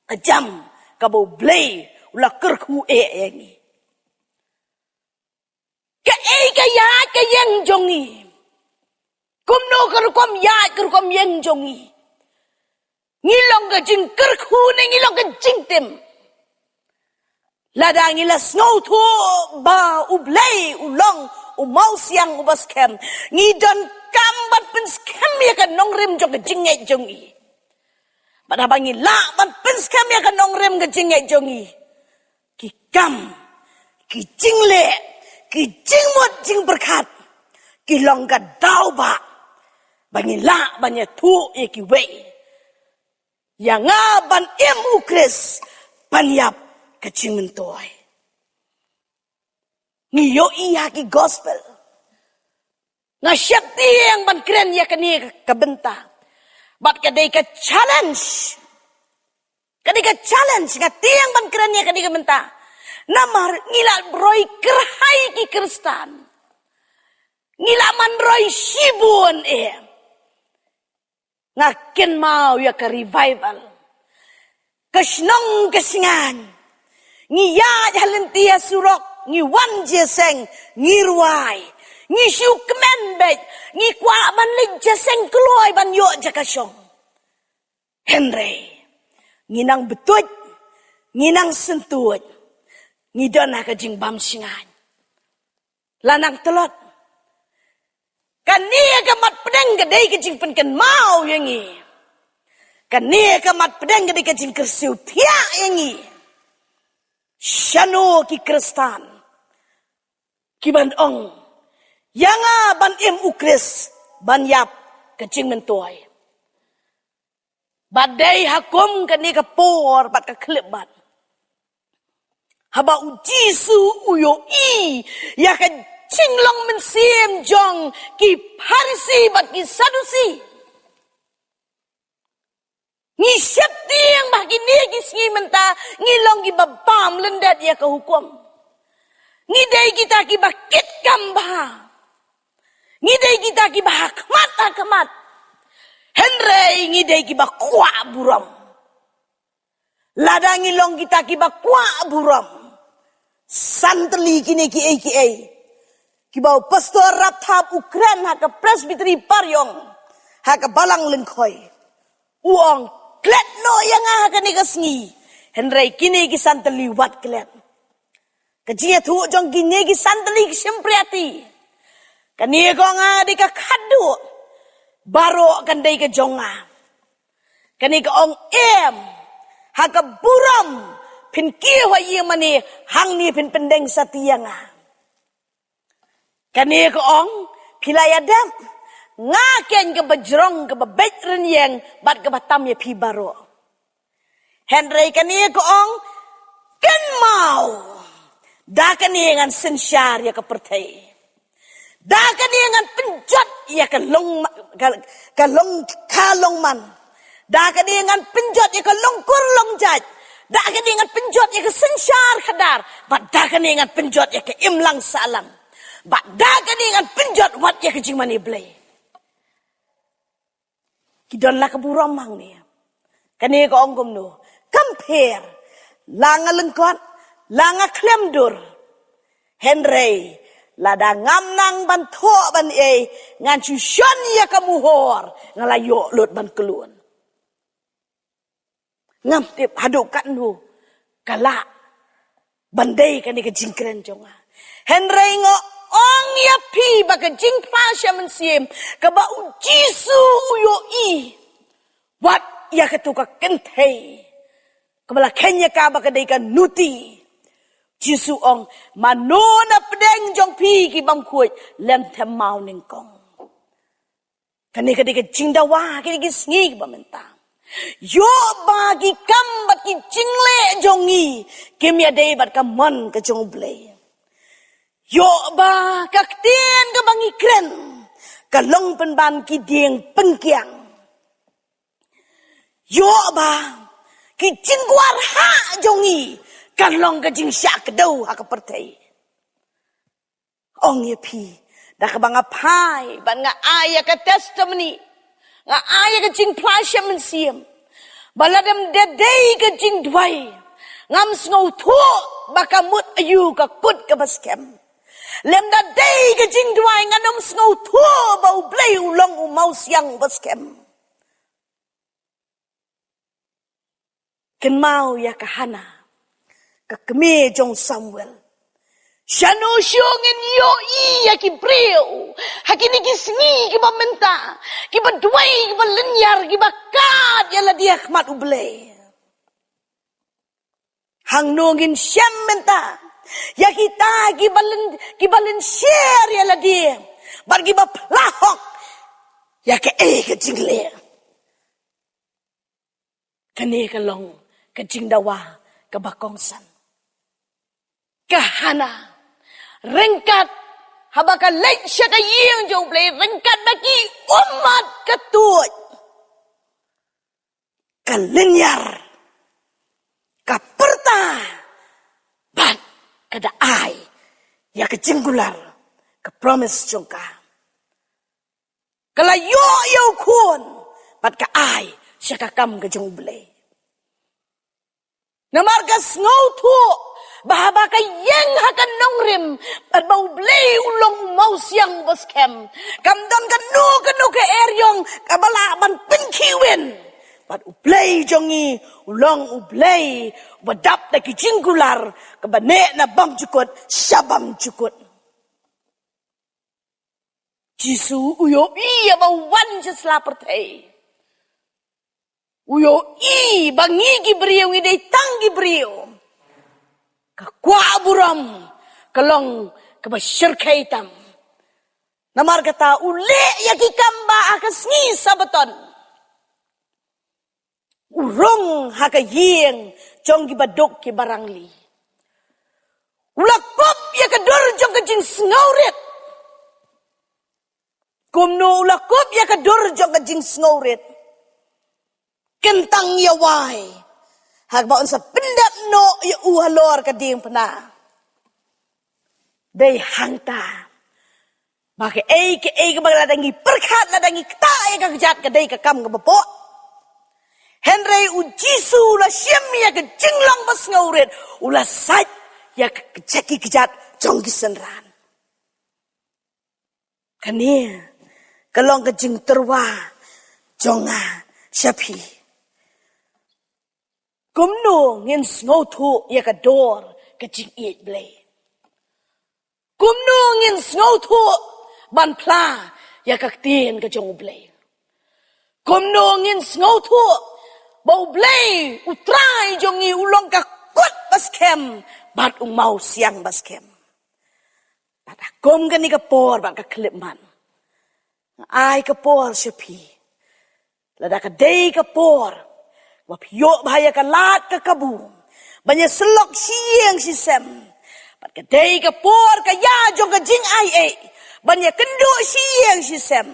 ajam ka bo Blei ula Kyrkhu yengi. Ka ya ka yang jongi. Kumno kerkom ya kerkom yang jongi. Ngilong ka jing Kyrkhu ne ngilong ka jing tim. Ladang ila snow to ba u Blei ulong u mau siang u bas kem. Ngidon kambat pens kem ya ka Nongrim jong ka jingai jongi. Badabangi la ban pens kem ya ka Nongrim ka jingai jongi. Ki kam, ki jingle, ki jingmot jing berkat, ki longga dauba, bangi la banya tu ye ki wei. Yang ban em ukris, ban yap ke jing mentoy. Ngiyo iya ki gospel. Ngasyakti yang ban keren ya kani kabenta. Bat kadai ka challenge. Kadika challenge nga tiang ban keren ya kadika benta. Namar ngila roy kerhai ki Kristan. Ngila man roy shibun ngaken mau ya ka revival. Kasnong kasingan. Ngiya halentia surok, ngi Jingiaseng, ngi ruai, ngi shu kemenbet, ngi kwa ban Jingiaseng keluai ban yo jakasyong. Henry. Nginang betut, nginang sentut, ngidon ka jing bam singan. Lanang telot. Kania ka mat pedang gadai ka jing penken mau yangi. Kania ka mat pedang gadai ka jing kersiu tia yangi. Syano ki Kristan. Ki ban ong. Yanga ban em ukris, ban yap ka jing mentoy. Badai hakum kani ka por bat ka klip bat. Haba ujisu uyo ya ka cinglong mensim jong ki parisi bat ki sadusi. Ngi syapti yang bahkini ki singi menta ngilong ki babam lendat ya ka hukum. Ngi dai kita ki bakit kambah. Ngi dai kita ki bahakmat. Henry ngidai kiba kwa buram. Ladang ilong kita kiba kwa buram. Santli kini ki AKA. Kiba pastor rapthap Ukren haka Presbyterian Paryong. Haka Balang Lengkoi. Uang klet no yang haka nigasngi. Henry kini ki santli wat klet. Kajia tu jong kini ki santli kisimpriati. Kani ko nga di ka kadu. Baro kandai ke jonga. Kani ke ong haka buram pin kiwa iya mani hang ni pin pendeng satianga. Kani ke ong pilayadam ngaken ke bajrong ke babet renyeng bat ke batam ya pi baro. Henry kani ke ong ken mau da kani ngan sensyar ya ke pertai. Dakan dia dengan penjat ia kalong man. Dakan dia dengan penjat ia kalong kurlong jat. Dakan dia dengan penjat ia sensyar kadar. Bat dakan dia dengan penjat ia imlang salam. Bat dakan dia dengan penjat wat ia jingmani Blei. Kidonlah keburamang ni. Kani ko ongkom no. Compare langa lengkot, langa klemdur. Henry lada ngam nang ban tho ban ngan chu shon ya kamuhor ngalayo lot ban kelun ngam tip haduk kan hu kala bandai kan ke jingkren jonga Henry ngo ong ya pi ba ke jing pasha mensim ka ba ujisu uyo wat ya ketuka Kynthei kabala Kenya ka ba kadai kan nuti Jisu ong manona pedeng jong pi ki bang kuit lem them mau ning kong. Kani kadi ke jingdawa kini ki sngi ba mentang. Yo bagi kambat ki jingle jongi kimya dei bat kamon ke jong Blei. Yo ba kaktian ka bangi kren. Kalong penban ki dieng pengkiang. Yo ba ki jingwar ha jongi. Kalong ka jing syak dau ha kapertai. Ong Iaphi. Dah ka banga pai. Ban nga aya ka testimony. Nga aya ka jing plasya mensiam. Baladam dedei ka jing dway. Ngam sngau tuo bakamut ayu ka kut ka baskem. Lem da day ka jing dway nganom sngau tuo bau Blei ulong umau siang baskem. Ken mau ya kahana ka keme jong Samuel. Shano shongin yo iya ki breu. Hakini ki sngi ki bamenta. Ki badway ki balenyar ki bakat yala dia khmat u Blei. Hang nongin syam menta. Ya kita gibalen share ya la dia. Bar giba plahok. Ya ke ke jingle. Kane ka long ka jingdawa ka bakongsan. Kahana rengkat habaka lek syaka yeng jong Blei rengkat bagi umat ketut. Kalenyar kaperta ban kada ai ya kejenggular ke promise jongka kala yo kun pat ka ai syaka kam ke jong Blei namarga ngau tu bahaba ka yeng hakan nongrim pat bau Blei ulong mau siang boskem kam don ka nu ke eryong kabala ban pinkiwen pat Blei jongi ulong Blei badap na kijinggular kabane na bang jukut syabam jukut jisu uyo iya bawan jesla pertai uyo i bangi gibriu idai tanggi briu ka kwa buram kalong kabasyirkay tam namar kata ule yakikamba akasngi sabaton urong hakayeng jong gibadok ki barangli. Ulakop ya kador jong kajing snaurit. Kumno ulakop ya kador jong kajing snaurit. Kentang yawai. Hagbaon sa pendap no ya uhalor kading pena. Day hangta. Maka ke bagladangi perkat ladangi kta kajat kadai kakam kabapok. Henry ujisu ula syem ya ke jinglang bas ngaurit. Ula sait ya ke kejaki kejat jong gisenran. Kani kalong ke jing terwa jonga syapi. Kumno ngin ngau tu ya ke dor ke jing iit Blei. Kumno ngin ngau tu ban pla ya ke tien ke jong Blei. Kumno ngin ngau tu bau Blei utrai jongi ulong ka kut baskem bat mau siang baskem bat akom gani ka por bat ka klipman ai ka por syapi lada ka dei ka por wap yo bahaya ka lat ka kabu banya selok siang si sem bat ka dei ka por ka ya jong ka jing ai banya kendo siang si sem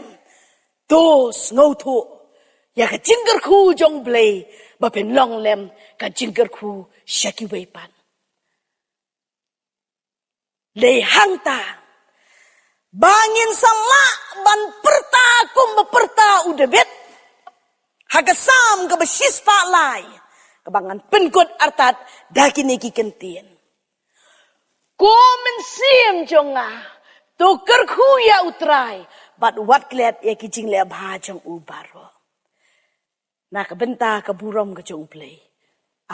tos ngau tu ya ka Kyrkhu jong Blei bapen long lem ka Kyrkhu syaki weipan lei hangta bangin sama ban perta kum beperta udebet hagasam ka besis pa lai kabangan penkot artat dakini ki kentien komen sim jonga to Kyrkhu ya utrai bat wat klet ya ki jing le bha jong ubaro na kabenta kaburam ka jong Blei.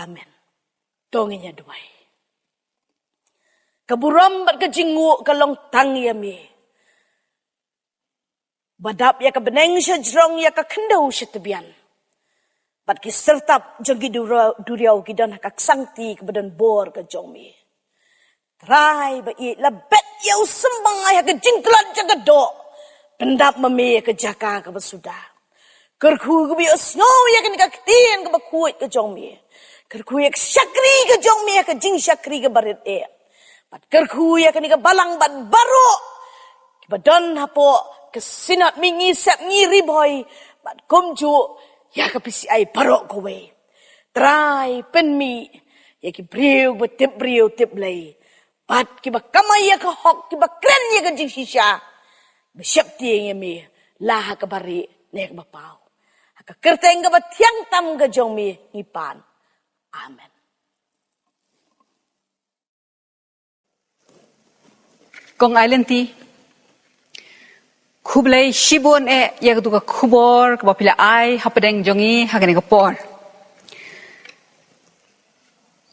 Amen. Tonginya duai. Kaburam bat ka jingu kalong tang yami. Badap ya ka beneng siya jrong ya ka kendau siya tebian. Bat ki sertap jong ki duriaw ki dan hakak sangti kebadan bor ka jong mi. Try ba i labet ya usembang ay ka jingklan jaga do. Pendap mami ka jaka ka basuda. Kyrkhu ko bi osngaw ya kan kaktian ka bakuit ka jong mi. Kyrkhu ya syakri ka jong mi ka jing syakri ka barit Bat Kyrkhu ya kani ka balang bat baro. Kiba don hapo kesinat mingi sep ngiri boy. Bat kumju ya ka pisi ai baro kowe. Try pen mi ya ki briu tip Blei. Bat kiba kamay ya ka hok kiba kren ya ka jing shisha. Besiap tiang ya mi lah ka bari nek bapau. Ka kerteng ka batiang tam ka jong mi ngipan. Amen. Kong island ti Blei shibon ya tu ka khubor ka pila ai hapadeng jongi hagani ka por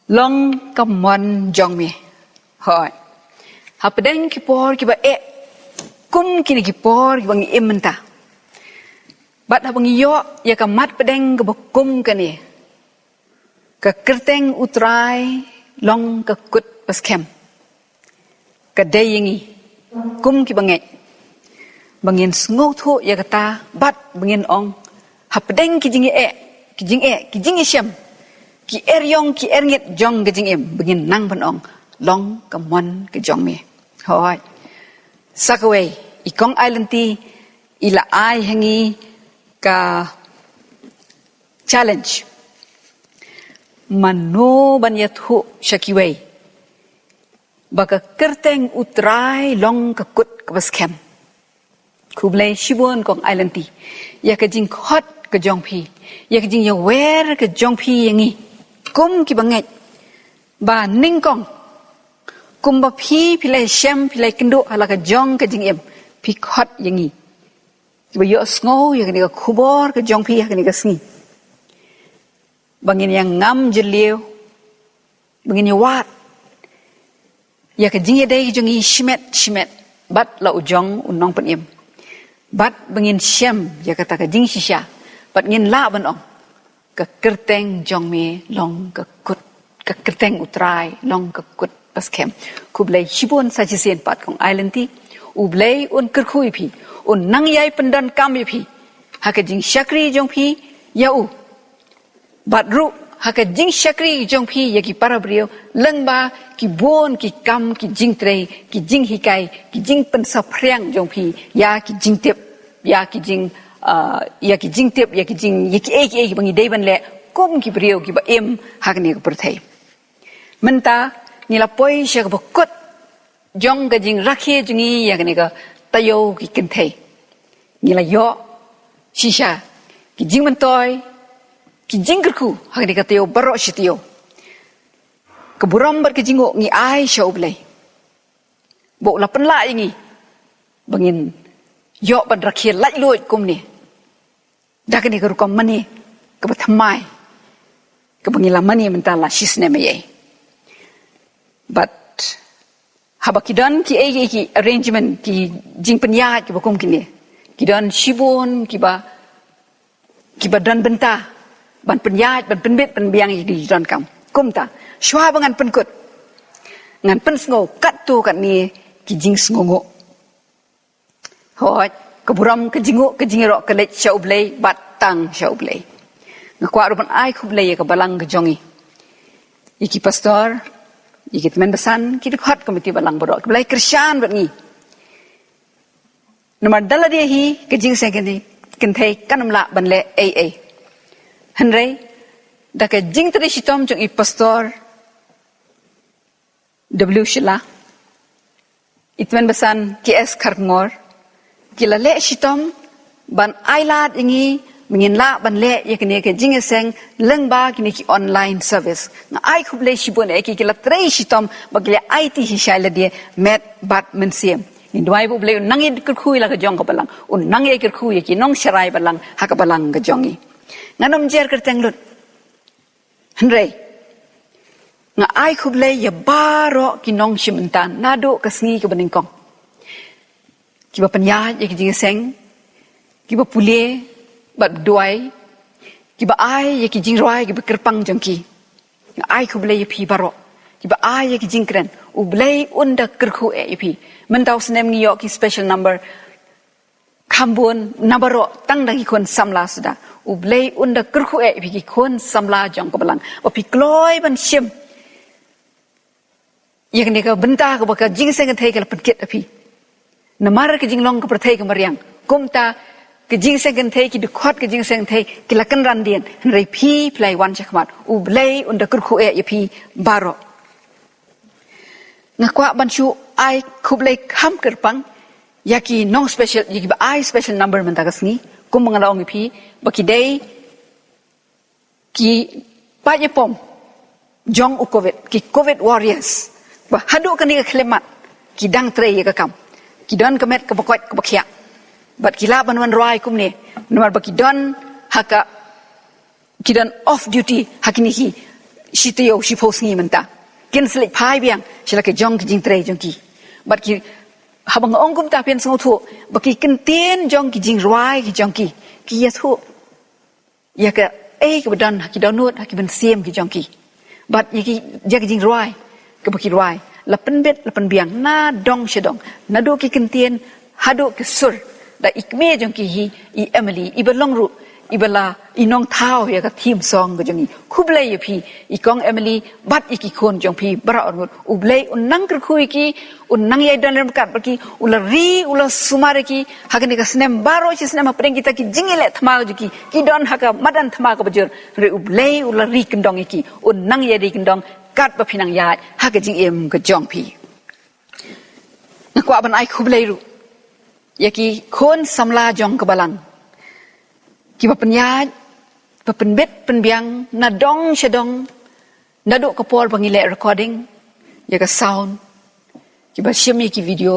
long ka mon jong mi hoi hapadeng ki por ki ba kum kini ki por ki bangi imenta bat habang yo ya ka mat padeng ka kum ka ni ka kerteng utrai long ka kut paskem kadai yingi kum ki banget bangin sngau thu ya kata bat bangin ong hapdeng ki jingi syam ki eryong ki erngit jong ke jingim bangin nang ban ong long kamon ke jong me hoi sakaway ikong island ti ila ai hangi ka challenge manu ban yathu shakiway baka kerteng utrai long ka kut ka baskem Blei shibon kong island ti ya ka jing khot ka jong phi ya ka jing ya wer ka jong phi yangi kum ki banget ba ning kong kum ba phi pilai shem pilai kendo ala ka jong ka jing em phi khot yangi ba yo sngo ya ka ni ka khubor ka jong phi ya ka ni ka sngi bangin yang ngam jeliu bangin ya wat ya ka jing ya dai jongi shimet bat la ujong unong pen em bat bangin syam ya kata ka jing shisha bat ngin la ban ong ka kerteng jong me long ka kut ka kerteng utrai long ka kut paskem Blei shibon sa jisen pat kong island ti Blei un Kyrkhu phi un nang yai pendan kam phi ha ka jing shakri jong phi ya bat ru ha ka jing shakri jong phi ya ki parabrio lengba ki bon ki kam ki jing trei ki jing hikai ki jing pen sa phriang jong phi ya ki jing tep ya ki jing tep ya ki jing ya ki bangi dei ban le kom ki brio ki ba em hak ni ko perthai menta ni la poi sha ko kut jong ga jing rakhe jungi ya ni ka tayo ki Kynthei ni la yo shisha ki jing man toy ki jing Kyrkhu hak ni ka tayo baro shitio keburam ber ki jingo ngi ai sha Blei bo la pen la ngi bangin yo ban rakhe lai loi kum ni dak ni ka rukom mani ka bathamai ka bangila mani mentala shisne me ye but habakidan ki arrangement ki jing penya ki bakum kini kidan shibon ki ba dan benta ban penya ban penbit ban biang di dan kam kumta shwa bangan penkut ngan pen sngo kat tu kat ni ki jing sngongo hoi keburam ke jingiro ke lech sha Blei batang sha Blei ngakwa rupan ai Blei ka balang ke jongi iki pastor iki teman besan ki dekat komiti balang bodo Blei Krisyan bat ni nomor dala dia hi ke jing sekeni Kynthei kanamla ban le AA henrei da ke jing tri sitom jong i pastor W Shila itmen besan KS Kharngor kila le sitom ban ailat ingi mingin la ban le yakni ke Jingiaseng lengba kini ki online service na ai Blei shibon ki kila trei sitom bagle IT hishaila dia met bat mensiem ni dwai bu Blei nangi Kyrkhu la ka jong ka balang un nangi Kyrkhu ki nong sharai balang ha ka balang ka jongi nganom jer kerteng lut henrei nga ai Blei ya baro ki nong shimentan nado ka sngi ka beningkong kiba penya ya ki Jingiaseng kiba pule bat duai kiba ai ya ki jingroi kiba kerpang jongki ai Blei ya phi baro kiba ai ya ki jingkren Blei unda Kyrkhu pi mentau snem ngi yo ki special number khambun nabaro tang dang ki kon samla suda Blei unda Kyrkhu pi ki kon samla jong ko balang o pi kloi ban shim yang ni ka benta ka baka Jingiaseng Kynthei ka lapat api namar ka jinglong ka prathai ka mariang kumta ka Jingiaseng Kynthei ki dukhat ka Jingiaseng Kynthei ki lakan randian rei phi plai wan chakmat u Blei unda Kyrkhu Iaphi baro ngakwa banchu ai khublei kham kerpang yaki non special yaki ba ai special number mentagasni kum mangalaong Iaphi baki dei ki payepom jong u covid warriors ba hadu kan ni klemat ki dang tre ya kam ki don kamet ka bakot ka bakhya bat kila banwan roi kum ne nomor ba ki don haka ki don off duty hakini hi shitiyo shipos ni menta kin slik phai biang shila ke jong ki jing tre jong ki bat ki habang ong kum ta pian song thu ba ki kin tien jong ki jing roi ki jong ki ya thu ya ka ki badon ki don nut ki ben siem ki jong ki bat yaki jagi jing roi ke baki roi lapan bet lapan biang na dong shedong na do ki kentien hado ke sur da ikme jong ki hi I Emily I balong ru I bala I nong thao ya ka thim song ga jong khu Blei Iaphi I kong Emily bat iki khon jong phi bara on u Blei un nang Kyrkhu ki un nang yai don lem kat baki ula ri ula sumare ki hakani ka snem baro chi snem apreng kita ki jingile thma ji ki don haka madan thma ka bajur re u Blei ula ri kendong iki un nang yai ri kendong kat ba phinang ya haka jing em ka jong phi ngakwa ban ai khu Blei ru yaki khon samla jong ka balang ki ba penyaj ba penbet penbiang na dong shedong na do kapol pangile recording ya ka sound ki ba shimi ki video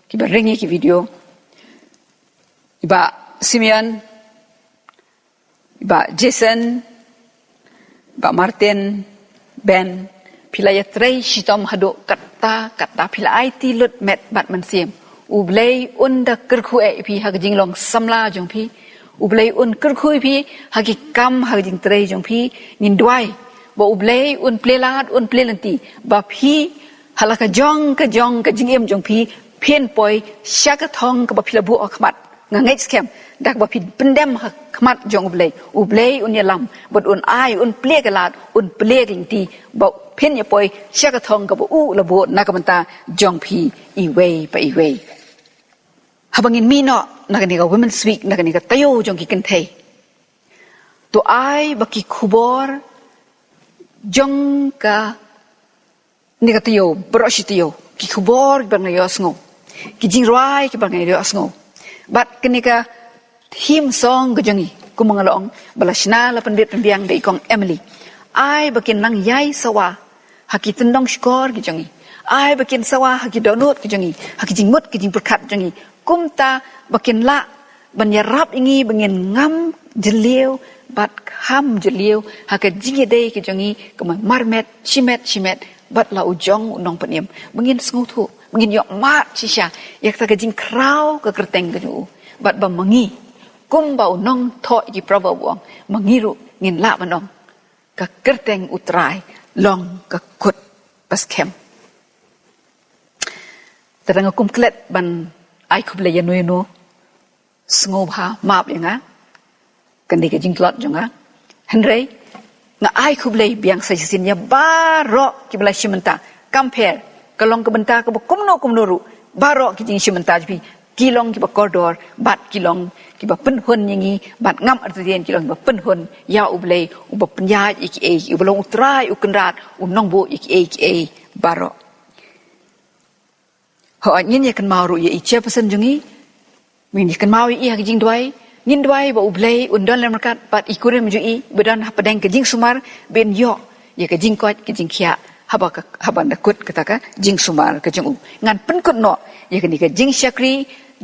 ki ba ringi ki video iba Simeon iba Jason iba Martin Ben pilaya trei shitom hado kata pila IT lut met bat man siem u Blei unda Kyrkhu Iaphi ha jinglong samla jong phi u Blei un Kyrkhu Iaphi ha ki kam ha jing trei jong phi ngin dwai bo u Blei un plelat un plelanti ba phi halaka jong ka jing em jong phi phian poi shaka thong ka ba philabu akhmat ngangai scam dak ba phi pendem khmat jong u Blei un yalam bot un ai un plegalat un pleglinti ba phian ya poi shaka thong ka ba u labu nakamanta jong phi I wei habangin mino nakani ka women's week nakani ka tayo jong ki Kynthei to ai baki khubor jong ka ni ka tayo broshi tayo ki khubor bangayo sngo ki jingrai ki bangayo sngo bat kani ka theme song ka jongi kumangalong balashna la pandit penbiang dei kong Emily ai bakin nang yai sawa haki tendong skor ki jongi ai bakin sawa haki donut ki jongi haki jingmut ki jing perkat jongi kumta bakin la banyarap ingi bangin ngam jeliu bat kham jeliu haka jingi dei ki jongi kama marmet shimet bat la ujong unong peniem bangin sngu thu bangin yok mat shisha yak ta ka jing krau ka kerteng ka ju bat ba mangi kum ba unong tho ji praba wong mangiru ngin la manong ka kerteng utrai long ka kut pas kem terang kum klet ban ai khu Blei yanui no sngewbha map yanga kan dei ka jingklot jonga henrei nga ai khu Blei biang sa sin ya baro ki bala shimenta compare kalong ka benta ka kumno ru baro ki jing shimenta ji kilong ki ba koridor bat kilong ki ba penhun yangi bat ngam artien kilong ba penhun ya u Blei u ba penya iki u belong utrai u kenrat u nongbo iki baro ho nyin ya kan mau ru ya iche pasen jungi min kan mau I ha jing dwai ngin dwai ba u Blei undon lam kat pat ikurim ju I bedan ha padang ke jing sumar ben yo ya ke jing kot ke jing khia haba na kut kata ka jing sumar ke jing u ngan pen kut no ya ke ni ke jing shakri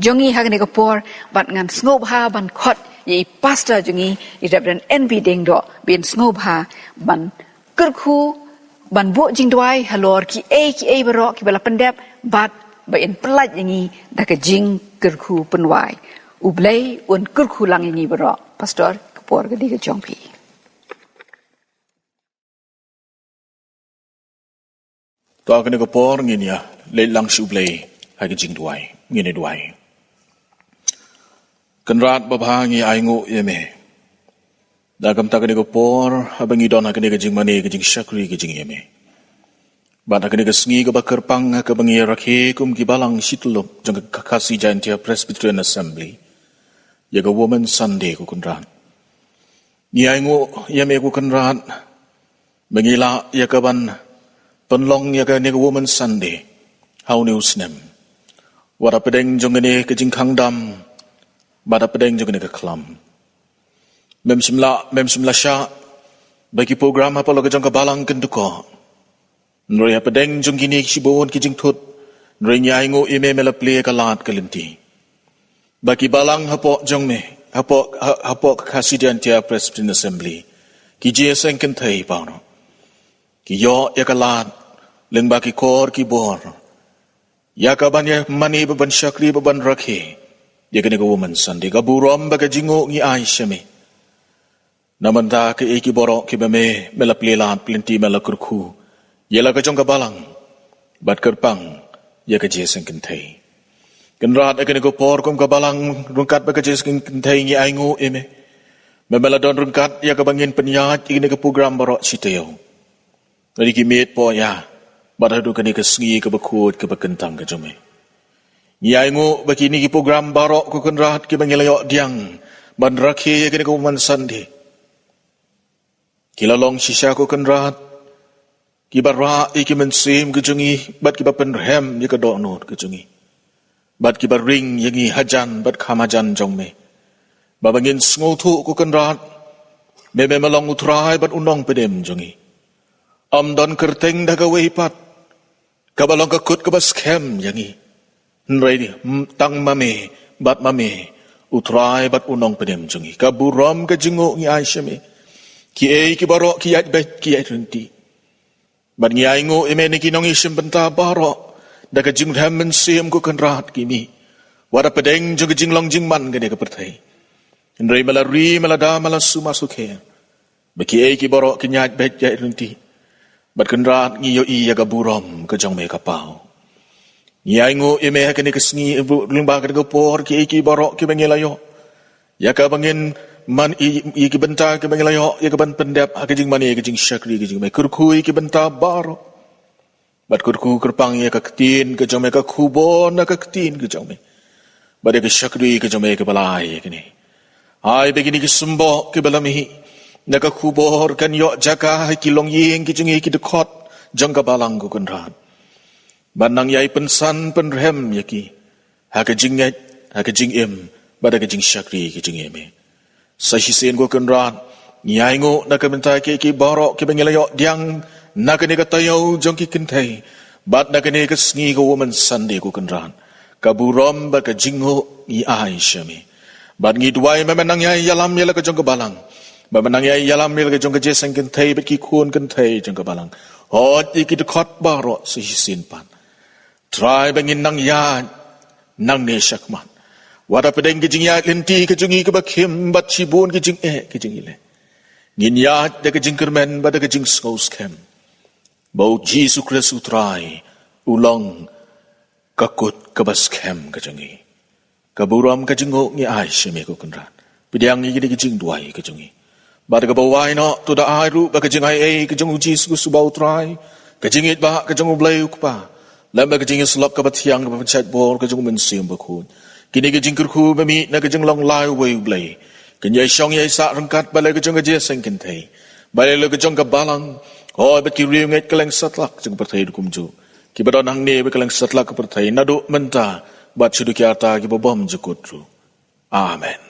jongi ha ni ka por bat ngan sngewbha ban khot ya I pastor jungi I reverend NB deng do ben sngewbha ban Kyrkhu ban bo jing dwai halor ki a baro ki bala pendep bat ba in pelat yangi da ka jing Kyrkhu penwai u Blei un Kyrkhu lang yangi baro pastor kapor ga di ka jongpi to ka ko por nginya le lang su Blei ha ka jing duai ngine duai kan rat ba bhangi ai ngo yeme da kam ta ka ko por habangi don ha ka jing mane ka jing shakri ka jing yeme Bat akan kesngi ke bakerpang ke bangi rakhe kum ki balang situlup jong kakasi Jingiaseng Presbyterian Assembly. Ya ke Woman Sunday ku kunran. Ya ingu ya me ku kunran. Mengila ya ke ban penlong ya ke Woman Sunday. Hau ni usnem. Wada pedeng jong ne ke jingkang dam. Bada pedeng jong ne ke klam. Mem simla sya bagi program apa lo ke jong ke balang kenduko. Nroi pedeng jong gini sibon ki jing tut. Nroi nyai ngo ime mela play ka lat kalenti. Bagi balang hapok jong me. Hapok kasih Jingiaseng Presbyterian Assembly. Ki Jingiaseng Kynthei pauno. Ki yo ya ka lat. Leng bagi kor ki bor. Ya ka ban ya mani beban syakri beban rakhe. Ya ka Woman Sunday. Ka burom baga jingo ngi Aisyah me. Naman ta ke iki borok ki bame mela play lat plinti mela Kyrkhu. Ialah ke jong ke balang, bat kerpang, ia ke Jingiaseng Kynthei. Kenrat akan ke por kum ke balang, rungkat bagi Jingiaseng Kynthei ngi aingu eme. Memela don rungkat ia ke bangin penyat ini ke program barok citayau. Jadi kimit po ya, bat hadu kini ke sengi ke bekut ke bekentang ke jome. Ngi aingu bagi ini ke program barok ku kenrat ke bangilayok diang, ban rakhe kini ke Woman Sunday. Kilalong sisya ku kenrat, kibarra iki mensim kejungi bat kibar penrem ye kedok not kejungi bat kibar ring yengi hajan bat khamajan jongme babangin sngotu ku kenrat bebe melong utrai bat unong pedem jongi amdon kerteng daga weipat kabalong kakut kabas kem yengi nrei tang mame bat mame utrai bat unong pedem jongi kaburam kejungu ngi Aisyah ki ei kibarok ki yat bet ki yat renti. Bat ngiai ngo eme ni kinong isim benta barok. Daga jing ham mensim ku kenrat kimi. Wada pedeng jong jing long jing man gede ke pertai. Nrei malari malada malasu masukhe. Baki ei ki borok kinyat bet jai renti. Bat kenrat ngiyo iya ga burom ke jong me kapau. Ngiai ngo eme kene kesngi limba ke por ki ei ki borok ki bengilayo. Ya ka bangin man i ki benta ke bangilayo ya ke ban pendap ha ke jing mani ke jing syakri ke jing me Kyrkhu ki benta baro bat Kyrkhu kerpang ya ke ketin ke jong me ke khubon na ke ketin ke jong me bat ke syakri ke jong me ke balai ke ni ai begini ke sembo ke balami na ke khubor kan yo jaka ki long ying ki jing ki dekot jong ka balang ku kunrat ban nang yai pensan penrem ya ki ha ke jing em bat ke jing syakri ke jing me sa hisen ko kenrat nyai ngo na ka bentai ki barok ki bengilayok diang na ka ne ka tayo jong ki Kynthei bat na ka ne ka sngi ko Woman Sunday ko kenrat ka burom ba ka jingo i Aisyah me bat ngi duai memenang yai yalam yala ka jong ka balang memenang yai yalam yala ka jong ka Jingiaseng Kynthei bet ki kun Kynthei jong ka balang hot iki de khot barok sa hisen pan try bangin nang ya nang ne syakmat wada pedeng ke jing ya lenti ke jungi ke bakim bat cibun ke jing ke jing ile ngin ya de ke jing kermen bada ke jing skos kem bau Yesus Kristus utrai ulang kakut ke bas kem ke jungi kaburam ke jingo ngi Aisyah me ko kenrat pdiang ngi ke jing duai ke jungi bada ke bawai no tu da airu ba ke jing ai ke jing Yesus subau utrai ke jing it ba ke jing Blei ukpa lam ba ke jing slap ke batiang ke pencet bol ke jing mensim bakun kini ke jing Kyrkhu bami na ke jing long lai wei Blei kenyai syong yai sa rengkat balai ke jong ke Jingiaseng Kynthei balai le ke jong ke balang oh bet ki riu ngai keleng satlak jong pertai dukumju ki badon hang ne be keleng satlak ke pertai nadu menta bat sudu ki ata ki bobom jukutru amen.